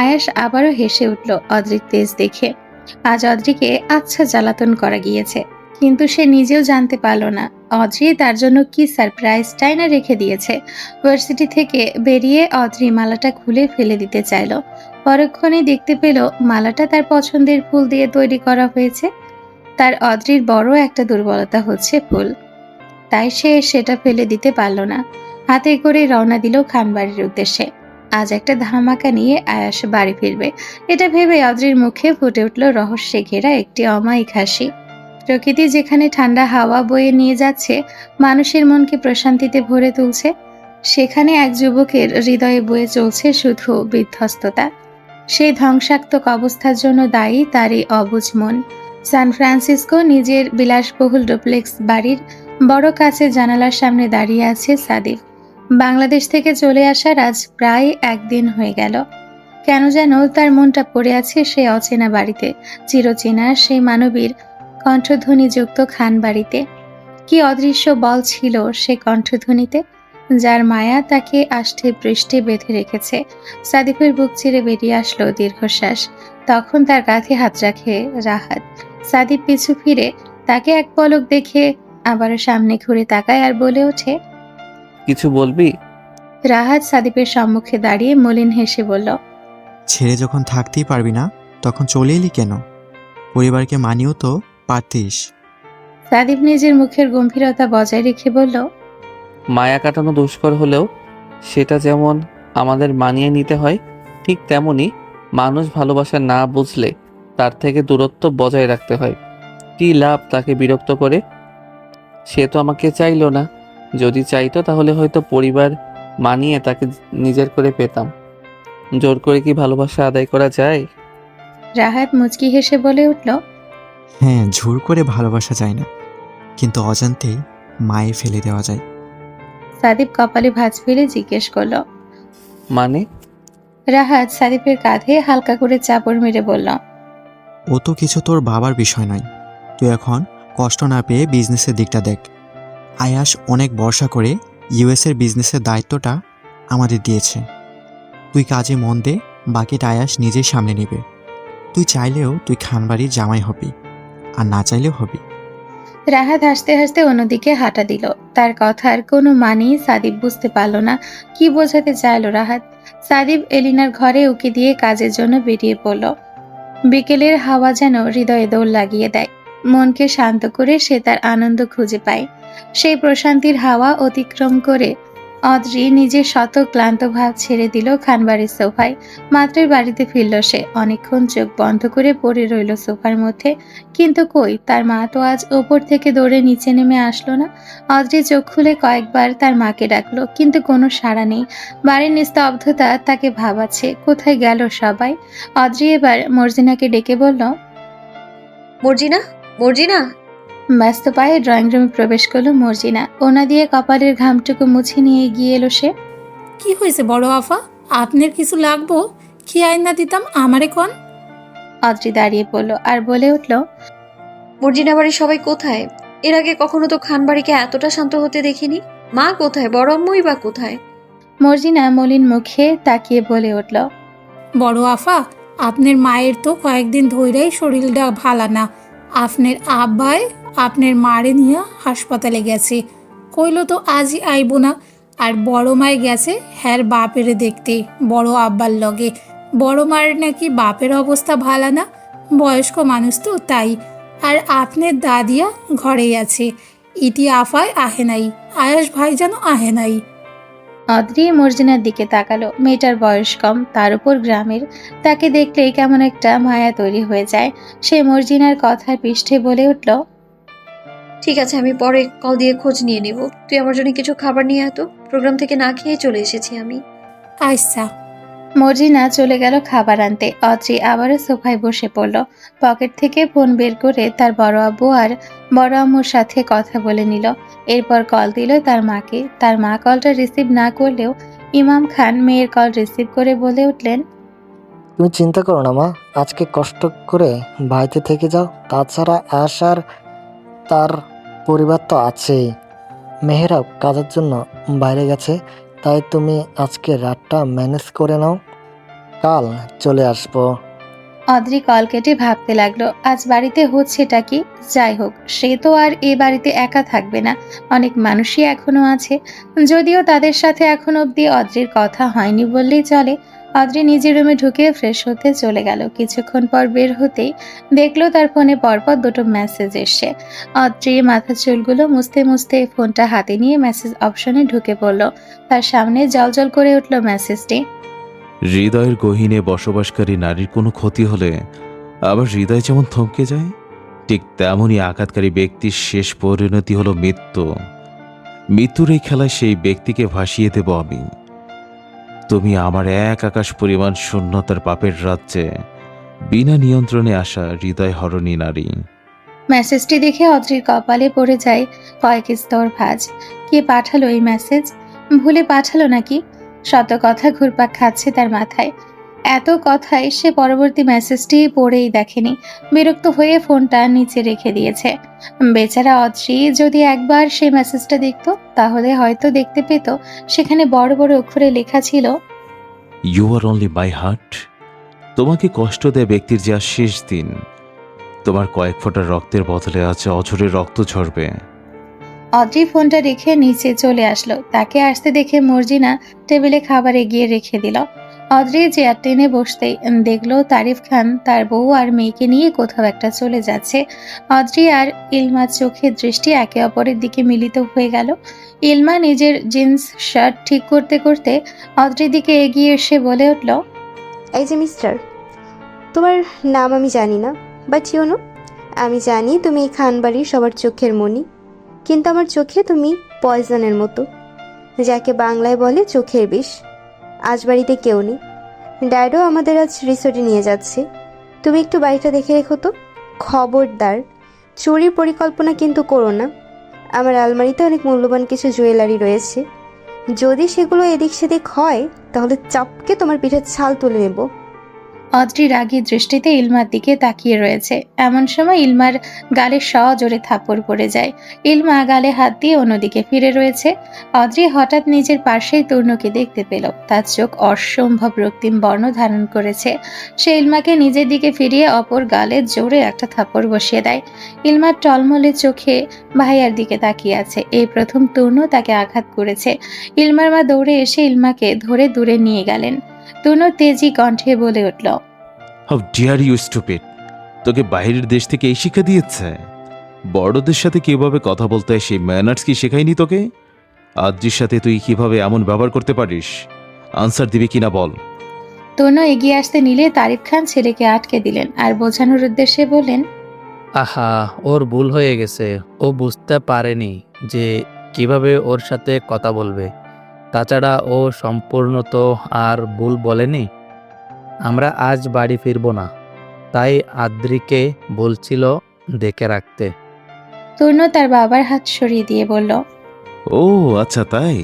আয়াস আবারও হেসে উঠল অদ্রির তেজ দেখে। আজ অদ্রিকে আচ্ছা জ্বালাতন করা গিয়েছে, কিন্তু সে নিজেও জানতে পারল না অদ্রি তার জন্য কি সারপ্রাইজটাই না রেখে দিয়েছে। ভার্সিটি থেকে বেরিয়ে অদ্রি মালাটা খুলে ফেলে দিতে চাইল। পরক্ষণে দেখতে পেল মালাটা তার পছন্দের ফুল দিয়ে তৈরি করা হয়েছে। তার অদ্রির বড় একটা দুর্বলতা হচ্ছে ফুল, তাই সে সেটা ফেলে দিতে পারল না। হাতে করে রওনা দিল খানবাড়ির উদ্দেশ্যে। আজ একটা ধামাকা নিয়ে আয়াস বাড়ি ফিরবে, এটা ভেবে অদ্রির মুখে ফুটে উঠল রহস্যে ঘেরা একটি অমায়িক হাসি। প্রকৃতি যেখানে ঠান্ডা হাওয়া বয়ে নিয়ে যাচ্ছে, মানুষের মনকে প্রশান্তিতে ভরে তুলছে, সেখানে এক যুবকের হৃদয়ে বয়ে চলছে শুধু বিধ্বস্ততা। সেই ধ্বংসাত্মক অবস্থার জন্য দায়ী তার এই অবুঝ মন। সান ফ্রান্সিসকো নিজের বিলাসবহুল ডুপ্লেক্স বাড়ির বড় কাছে জানালার সামনে দাঁড়িয়ে আছে সাদিফ। বাংলাদেশ থেকে চলে আসার আজ প্রায় 1 দিন হয়ে গেল। কেন যেন তার মনটা পড়ে আছে সেই অচেনা বাড়িতে, চিরচেনা সেই মানবীর কণ্ঠধ্বনিযুক্ত খান বাড়িতে। কি অদৃশ্য বল ছিল সে কণ্ঠধ্বনিতে, যার মায়া তাকে আষ্ঠে পৃষ্ঠে বেঁধে রেখেছে। সাদিফের বুক চিরে বেরিয়ে আসলো দীর্ঘশ্বাস। তখন তার কাঁধে হাত রাখে রাহাত। সাদিফ পিছু ফিরে তাকে এক পলক দেখে আবারও সামনে ঘুরে তাকায় আর বলে ওঠে, কিছু বলবি? রাহাত সাদিফের সম্মুখে দাঁড়িয়ে মলিন হেসে বলল, ছেড়ে যখন থাকতেই পারবি না তখন চলে এলি কেন? পরিবারকে মানিয়েও তো পারতিস। সাদিফ নিজের মুখের গম্ভীরতা বজায় রেখে বলল, মায়া কাটানো দুষ্কর হলেও সেটা যেমন আমাদের মানিয়ে নিতে হয়, ঠিক তেমনি মানুষ ভালোবাসা না বুঝলে তার থেকে দূরত্ব বজায় রাখতে হয়। কি লাভ তাকে বিরক্ত করে? সে তো আমাকে চাইলো না, যদি চাইতো তাহলে হয়তো পরিবার মানিয়ে তাকে নিজের করে পেতাম। জোর করে কি ভালোবাসা আদায় করা যায়? রাহাত মুচকি হেসে বলে উঠল, হ্যাঁ, জোর করে ভালোবাসা যায় না, কিন্তু অজান্তেই মায়ে ফেলে দেওয়া যায়। সাদিফ কপালে ভাঁজ ফেলে জিজ্ঞেস করল, মানে? রাহাত সাদিফের কাঁধে হালকা করে চাপড় মেরে বলল, ও তো কিছু তোর বাবার বিষয় নয়। তুই এখন কষ্ট না পেয়ে বিজনেসের দিকটা দেখ। আয়াস অনেক ভরসা করে ইউএসের বিজনেসের দায়িত্বটা আমাদের দিয়েছে। তুই কাজে মন দে, বাকিটা আয়াস নিজেই সামনে নেবে। তুই চাইলেও তুই খানবাড়ির জামাই হবি, আর না চাইলেও হবি। রাহাত হাসতে হাসতে অন্যদিকে হাঁটা দিল। তার কথার কোনো মানেই সাদিফ বুঝতে পারল না কি বোঝাতে চাইল রাহাত। সাদিফ এলিনার ঘরে উকি দিয়ে কাজের জন্য বেরিয়ে পড়ল। বিকেলের হাওয়া যেন হৃদয়ে দোল লাগিয়ে দেয়, মনকে শান্ত করে সে তার আনন্দ খুঁজে পায়। সেই প্রশান্তির হাওয়া অতিক্রম করে অদ্রি নিজের শত ক্লান্ত ভাব ছেড়ে দিল খানবাড়ির সোফায়। মাত্রই বাড়িতে ফিরল সে। অনেকক্ষণ চোখ বন্ধ করে পড়ে রইল সোফার মধ্যে, কিন্তু কই, তার মা তো আজ ওপর থেকে দৌড়ে নিচে নেমে আসলো না। অদ্রি চোখ খুলে কয়েকবার তার মাকে ডাকলো, কিন্তু কোনো সাড়া নেই। বাড়ির নিস্তব্ধতা তাকে ভাবাচ্ছে, কোথায় গেল সবাই। অদ্রি এবার মর্জিনাকে ডেকে বলল, মর্জিনা, মর্জিনা। ব্যস্ত পায়ে ড্রয়িং রুমে প্রবেশ করলো মর্জিনা। ওনা দিয়ে কপালের ঘামটুকু মুছে নিয়ে এগিয়ে এলো সে। কি হয়েছে বড় আফা? আপনার কিছু লাগবো? কি আইনা দিতাম আমারে কোন? অদ্রি দাঁড়িয়ে পড়লো আর বলে উঠল, মর্জিনা বাড়ির সবাই কোথায়? এর আগে কখনো তো খানবাড়িকে এতটা শান্ত হতে দেখিনি। মা কোথায়, বড় আম্মুই বা কোথায়? মর্জিনা মলিন মুখে তাকিয়ে বলে উঠল, বড় আফা, আপনার মায়ের তো কয়েকদিন ধইরাই শরীরটা ভালো না। আপনার আব্বাই আপনার মারে নিয়ে হাসপাতালে গেছে, কইল তো আজই আইব না। আর বড় মায় গেছে হ্যার বাপেরে দেখতে, বড় আব্বার লগে। বড় মায়ের নাকি বাপের অবস্থা ভালো না, বয়স্ক মানুষ তো তাই। আর আপনার দাদিয়া ঘরেই আছে। ইতি আফায় আহে নাই, আয়াস ভাই যেন আহে নাই। অদ্রি মর্জিনার দিকে তাকালো। মেয়েটার বয়স কম, তার উপর গ্রামের। তাকে দেখলেই কেমন একটা মায়া তৈরি হয়ে যায়। সে মর্জিনার কথার পৃষ্ঠে বলে উঠল, ঠিক আছে, আমি পরে কল দিয়ে খোঁজ নিয়ে নিব। তুই আমার জন্য কিছু খাবার নিয়ে আয় তো, প্রোগ্রাম থেকে না খেয়ে চলে এসেছি আমি। আচ্ছা। মর্জিনা চলে গেল খাবার আনতে। অদ্রি আবারও সোফায় বসে পড়ল। পকেট থেকে ফোন বের করে তার বড় আব্বু আর বড় আম্মুর সাথে কথা বলে নিল। এরপর কল দিল তার মাকে। তার মা কলটা রিসিভ না করলেও ইমাম খান মেয়ের কল রিসিভ করে বলে উঠলেন, তুমি চিন্তা করো না মা, আজকে কষ্ট করে বাড়িতে থেকে যাও। তাছাড়া আয়াস আর তার পরিবার তো আছেই। মেহেরাব কাজের জন্য বাইরে গেছে, তাই তুমি আজকে রাতটা ম্যানেজ করে নাও, কাল চলে আসবো। অদ্রি কল কেটে ভাবতে লাগলো, আজ বাড়িতে হচ্ছেটা কি? যাই হোক, সে তো আর এ বাড়িতে একা থাকবে না, অনেক মানুষই এখনো আছে। যদিও তাদের সাথে এখন অবধি অদ্রির কথা হয়নি বললেই চলে। অদ্রি নিজের রুমে ঢুকে ফ্রেশ হতে চলে গেল। কিছুক্ষণ পর বের হতেই দেখলো তার ফোনে পরপর দুটো মেসেজ এসছে। অদ্রি মাথার চুলগুলো মুছতে মুছতে ফোনটা হাতে নিয়ে মেসেজ অপশনে ঢুকে পড়লো। তার সামনে জলজল করে উঠলো মেসেজটি। হৃদয়ের গহীনে বসবাসকারী নারীর কোনো ক্ষতি হলে আবার হৃদয় যেমন থমকে যায়, ঠিক তেমনই আঘাতকারী ব্যক্তির শেষ পরিণতি হলো মৃত্যু। মৃত্যুর এই খেলায় সেই ব্যক্তিকে ভাসিয়ে দেব আমি। তুমি আমার এক আকাশ পরিমাণ শূন্যতার পাপের রাজ্যে বিনা নিয়ন্ত্রণে আসা হৃদয় হরণী নারী। মেসেজটি দেখে অদ্রির কপালে পড়ে যায় কয়েক স্তর ভাঁজ। কে পাঠালো এই মেসেজ? ভুলে পাঠালো নাকি? শত কথা ঘুরপাক খাচ্ছে তার মাথায়। এত কথায় সে পরবর্তী মেসেজটি পড়েই দেখেনি। বিরক্ত হয়ে ফোনটা নিচে রেখে দিয়েছে। বেচারা অদ্রি যদি একবার সেই মেসেজটা দেখত, তাহলে হয়তো দেখতে পেত সেখানে বড় বড় অক্ষরে লেখা ছিল, you are only my heart. তোমাকে কষ্ট দেয় ব্যক্তির যে আজ শেষ দিন। তোমার কয়েক ফোঁটা রক্তের বদলে আছে অঝরে রক্ত ঝরবে। অদ্রি ফোনটা রেখে নিচে চলে আসলো। তাকে আসতে দেখে মর্জিনা টেবিলে খাবার এগিয়ে রেখে দিল। অদ্রি চেয়ার টেনে বসতেই দেখলো তারিফ খান তার বউ আর মেয়েকে নিয়ে কোথাও একটা চলে যাচ্ছে। অদ্রি আর ইলমার চোখের দৃষ্টি একে অপরের দিকে মিলিত হয়ে গেল। ইলমা নিজের জিন্স শার্ট ঠিক করতে করতে অদ্রির দিকে এগিয়ে এসে বলে উঠল, এই যে মিস্টার, তোমার নাম আমি জানি না, বাট ইউনো, আমি জানি তুমি এই খানবাড়ির সবার চোখের মণি। কিন্তু আমার চোখে তুমি পয়জনের মতো, যাকে বাংলায় বলে চোখের বিষ। আজ বাড়িতে কেউ নেই, ড্যাডও আমাদের আজ রিসোর্টে নিয়ে যাচ্ছে। তুমি একটু বাড়িটা দেখে রেখো তো। খবরদার চুরির পরিকল্পনা কিন্তু করো না। আমার আলমারিতে অনেক মূল্যবান কিছু জুয়েলারি রয়েছে, যদি সেগুলো এদিক সেদিক হয় তাহলে চাপকে তোমার পিঠের ছাল তুলে নেব। অদ্রি রাগী দৃষ্টিতে ইলমার দিকে তাকিয়ে রয়েছে। এমন সময় ইলমার গালে সজোরে থাপ্পড় পড়ে যায়। ইলমা গালে হাত দিয়ে অন্যদিকে ফিরে রয়েছে। অদ্রি হঠাৎ নিজের পাশেই তূর্ণকে দেখতে পেল। তার চোখ অসম্ভব রক্তিম বর্ণ ধারণ করেছে। সে ইলমাকে নিজের দিকে ফিরিয়ে অপর গালে জোরে একটা থাপ্পড় বসিয়ে দেয়। ইলমার টলমলে চোখে ভাইয়ার দিকে তাকিয়ে আছে। এই প্রথম তূর্ণ তাকে আঘাত করেছে। ইলমার মা দৌড়ে এসে ইলমাকে ধরে দূরে নিয়ে গেলেন। তনু তেজি কণ্ঠে বলে উঠল, হাউ ডিয়ার ইউ স্টুপিড! তোকে বাইরের দেশ থেকে এই শিক্ষা দিয়েছে? বড়দের সাথে কিভাবে কথা বলতে হয় সেই ম্যানার্স কি শেখায়নি তোকে? আদ্রির সাথে তুই কিভাবে এমন ব্যবহার করতে পারিস? আনসার দিবি কিনা বল। তনু এগিয়ে আসতে নিলে তারিফ খান ছেলেকে আটকে দিলেন আর বোঝানোর উদ্দেশ্যে বললেন, আহা, ওর ভুল হয়ে গেছে। ও বুঝতে পারেনি যে কিভাবে ওর সাথে কথা বলবে। তাছাড়া ও সম্পূর্ণ তো আর ভুল বলেনি। আমরা আজ বাড়ি ফিরবো না, তাই আদ্রিকে বলছিল দেখে রাখতে। তনু তার বাবার হাত সরিয়ে দিয়ে বলল, ও আচ্ছা তাই।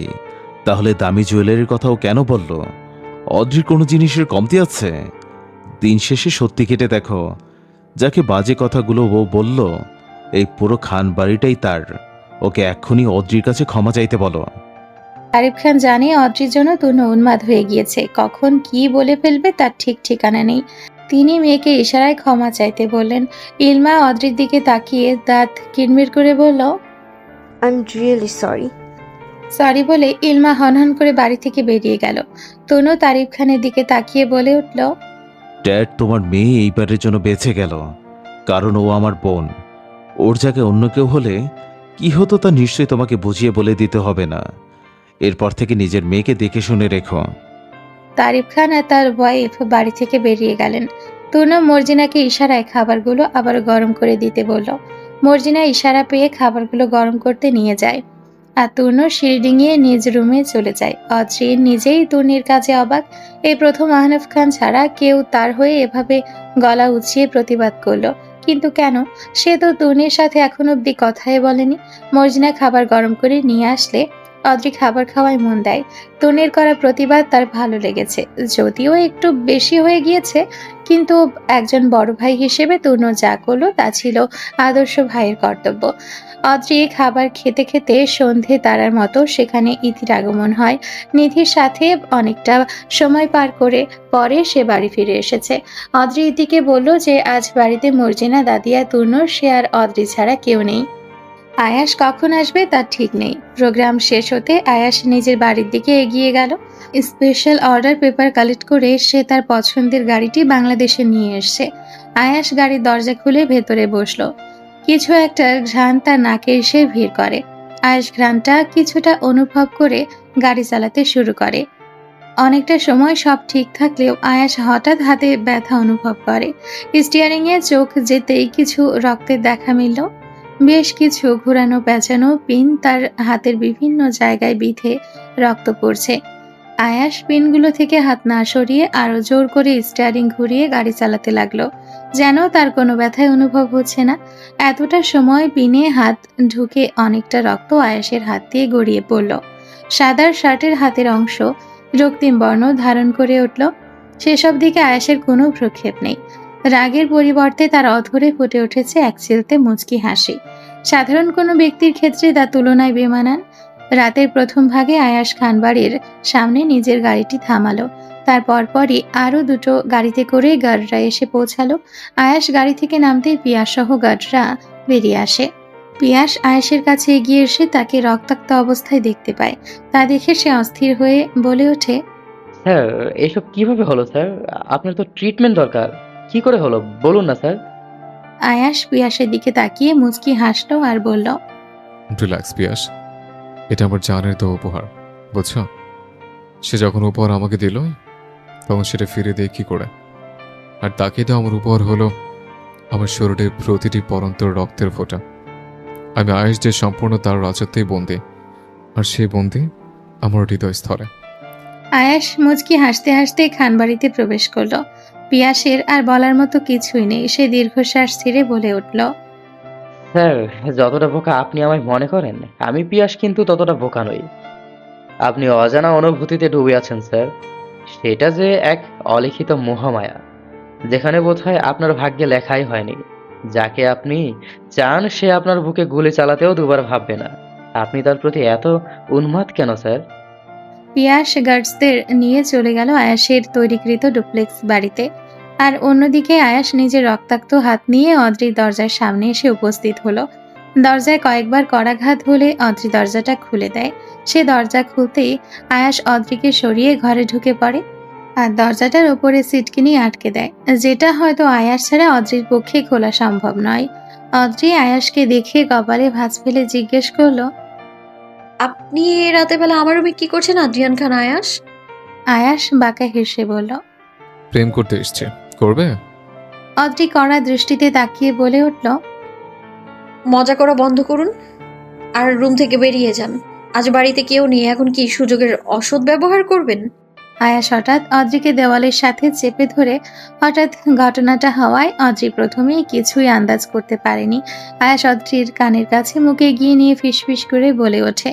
তাহলে দামি জুয়েলারির কথাও কেন বলল? অদ্রির কোনো জিনিসের কমতি আছে? দিন শেষে সত্যি কেটে দেখো, যাকে বাজে কথাগুলো ও বলল এই পুরো খান বাড়িটাই তার। ওকে এক্ষুনি অদ্রির কাছে ক্ষমা চাইতে বলো। তারিফ খান জানে অদ্রির জন্য তনু উন্মাদ হয়ে গিয়েছে, কখন কি বলে ফেলবে তার ঠিক ঠিকানা নেই। তিনি মেয়েকে ইশারায় ক্ষমা চাইতে বললেন। ইলমা অদ্রির দিকে তাকিয়ে দাঁত কিরমির করে বলল, I am really sorry. Sorry বলে ইলমা হনহন করে বাড়ি থেকে বেরিয়ে গেল। তনু তারিফ খানের দিকে তাকিয়ে বলে উঠল, ড্যাড, তোমার মেয়ে এইবারের জন্য বেঁচে গেল, কারণ ও আমার বোন। ওর জায়গায় অন্য কেউ হলে কি হতো তা নিশ্চয়ই তোমাকে বুঝিয়ে বলে দিতে হবে না। এরপর থেকে নিজের মেয়েকে দেখে শুনে রেখো। তারিফ খান আর তার ওয়াইফ বাড়ি থেকে বেরিয়ে গেলেন। তনু মর্জিনাকে ইশারায় খাবারগুলো আবার গরম করে দিতে বলল। মর্জিনা ইশারা পেয়ে খাবারগুলো গরম করতে নিয়ে যায় আর তনু সিঁড়ি ডিঙিয়ে নিজ রুমে চলে যায়। অদ্রি নিজেই তনুর কাজে অবাক। এই প্রথম আহনাফ খান ছাড়া কেউ তার হয়ে এভাবে গলা উঁচিয়ে প্রতিবাদ করলো, কিন্তু কেন? সে তো তনুর সাথে এখন অব্দি কথাই বলেনি। মর্জিনা খাবার গরম করে নিয়ে আসলে অদ্রি খাবার খাওয়ায় মন দেয়। তনুর করা প্রতিবাদ তার ভালো লেগেছে, যদিও একটু বেশি হয়ে গিয়েছে, কিন্তু একজন বড় ভাই হিসেবে তনু যা করলো তা ছিল আদর্শ ভাইয়ের কর্তব্য। অদ্রি খাবার খেতে খেতে সন্ধে তারার মতো সেখানে ইথির আগমন হয়। নিধির সাথে অনেকটা সময় পার করে পরে সে বাড়ি ফিরে এসেছে। অদ্রি ইতিকে বলল যে আজ বাড়িতে মর্জিনা, দাদিয়া, তনু, সে আর অদ্রি ছাড়া কেউ নেই। আয়াস কখন আসবে তার ঠিক নেই। প্রোগ্রাম শেষ হতে আয়াস নিজের বাড়ির দিকে এগিয়ে গেল। স্পেশাল অর্ডার পেপার কালেক্ট করে সে তার পছন্দের গাড়িটি বাংলাদেশে নিয়ে এসছে। আয়াস গাড়ির দরজা খুলে ভেতরে বসলো। কিছু একটা ঘ্রাণ তার নাকে এসে ভিড় করে। আয়াস ঘ্রাণটা কিছুটা অনুভব করে গাড়ি চালাতে শুরু করে। অনেকটা সময় সব ঠিক থাকলেও আয়াস হঠাৎ হাতে ব্যথা অনুভব করে। স্টিয়ারিং এ চোখ যেতেই কিছু রক্তের দেখা মিলল। বেশ কিছু ঘুরানো পেঁচানো পিন তার হাতের বিভিন্ন জায়গায় বিঁধে রক্ত পড়ছে। আয়াস পিনগুলো থেকে হাত না সরিয়ে আরো জোর করে স্টিয়ারিং ঘুরিয়ে গাড়ি চালাতে লাগলো, যেন তার কোনো ব্যথাই অনুভব হচ্ছে না। এতটা সময় পিনে হাত ঢুকে অনেকটা রক্ত আয়াসের হাত দিয়ে গড়িয়ে পড়ল। সাদার শার্টের হাতের অংশ রক্তিম বর্ণ ধারণ করে উঠল। সেসব দিকে আয়াসের কোনো ভ্রুক্ষেপ নেই। রাগের পরিবর্তে তার অধরে ফুটে উঠেছে এক চিলতে মুচকি হাসি। সাধারণ কোনো ব্যক্তির ক্ষেত্রে তা তুলনায় বেমানান। রাতের প্রথম ভাগে আয়াস খানবাড়ির সামনে নিজের গাড়িটি থামালো। তার পরপরই আরো দুটো গাড়িতে করে গার্ডরা এসে পৌঁছালো। আয়াস গাড়ি থেকে নামতেই পিয়াস সহ গার্ডরা বেরিয়ে আসে। পিয়াস আয়াসের কাছে এগিয়ে এসে তাকে রক্তাক্ত অবস্থায় দেখতে পায়। তা দেখে সে অস্থির হয়ে বলে ওঠে, স্যার, এসব কিভাবে হলো স্যার? আপনার তো ট্রিটমেন্ট দরকার। কি করে হলো বলুন না স্যার। আয়াস পিয়াসের দিকে তাকিয়ে মুচকি হাসলো আর বলল, রিল্যাক্স পিয়াস, এটা আমার জানের তো উপহার, বুঝছো? সে যখন উপহার আমাকে দিল তখন সেটা ফিরে দেয় কি করে? আর তাকে তো আমার উপহার হলো আমার শরীরের প্রতিটি পরন্তর রক্তের ফোঁটা। আমি আয়েশ যে সম্পূর্ণ তার রাজত্বেই বন্দী, আর সেই বন্দী আমার হৃদয় স্থলে। আয়াস মুচকি হাসতে হাসতে খানবাড়িতে প্রবেশ করলো। পিয়াসের আর বলার মতো কিছুই নেই। সে দীর্ঘশ্বাস ছেড়ে বলে উঠল, স্যার, যতটা বোকা আপনি আমায় মনে করেন, আমি পিয়াস কিন্তু ততটা বোকা নই। আপনি অজানা অনুভূতিতে ডুবে আছেন স্যার। সেটা যে এক অলিখিত মোহমায়া, যেখানে বোধহয় আপনার ভাগ্যে লেখাই হয়নি। যাকে আপনি চান সে আপনার বুকে গুলি চালাতেও দুবার ভাববে না। আপনি তার প্রতি এত উন্মাদ কেন স্যার? পিয়াস গার্ডসদের নিয়ে চলে গেল আয়াসের তৈরিকৃত ডুপ্লেক্স বাড়িতে। আর অন্যদিকে আয়াস নিজের রক্তাক্ত হাত নিয়ে অদ্রির দরজার সামনে এসে উপস্থিত হলো। দরজায় কয়েকবার করাঘাত হলে অদ্রি দরজাটা খুলে দেয়। সে দরজা খুলতেই আয়াস অদ্রিকে সরিয়ে ঘরে ঢুকে পড়ে আর দরজাটার উপরে সিটকিনি আটকে দেয়, যেটা হয়তো আয়াস ছাড়া অদ্রির পক্ষে খোলা সম্ভব নয়। অদ্রি আয়াসকে দেখে কপালে ভাঁজ ফেলে জিজ্ঞেস করলো, আপনি এ রাতে বেলা আমার রুমে কি করছেন আদ্রিয়ান খান আয়াস? আয়াস বাঁকা হেসে বলল। প্রেম করতে এসছে, করবে? অদ্রি কড়া দৃষ্টিতে তাকিয়ে বলে উঠল, মজা করা বন্ধ করুন আর রুম থেকে বেরিয়ে যান। আজ বাড়িতে কেউ নেই, এখন কি সুযোগের অসৎ ব্যবহার করবেন? আয়াস হঠাৎ অদ্রিকে দেওয়ালের সাথে চেপে ধরে হঠাৎ ঘটনাটা হওয়ায় অদ্রি প্রথমেই কিছুই আন্দাজ করতে পারেনি। আয়াস অদ্রির কানের কাছে মুখে এগিয়ে নিয়ে ফিসফিস করে বলে ওঠে,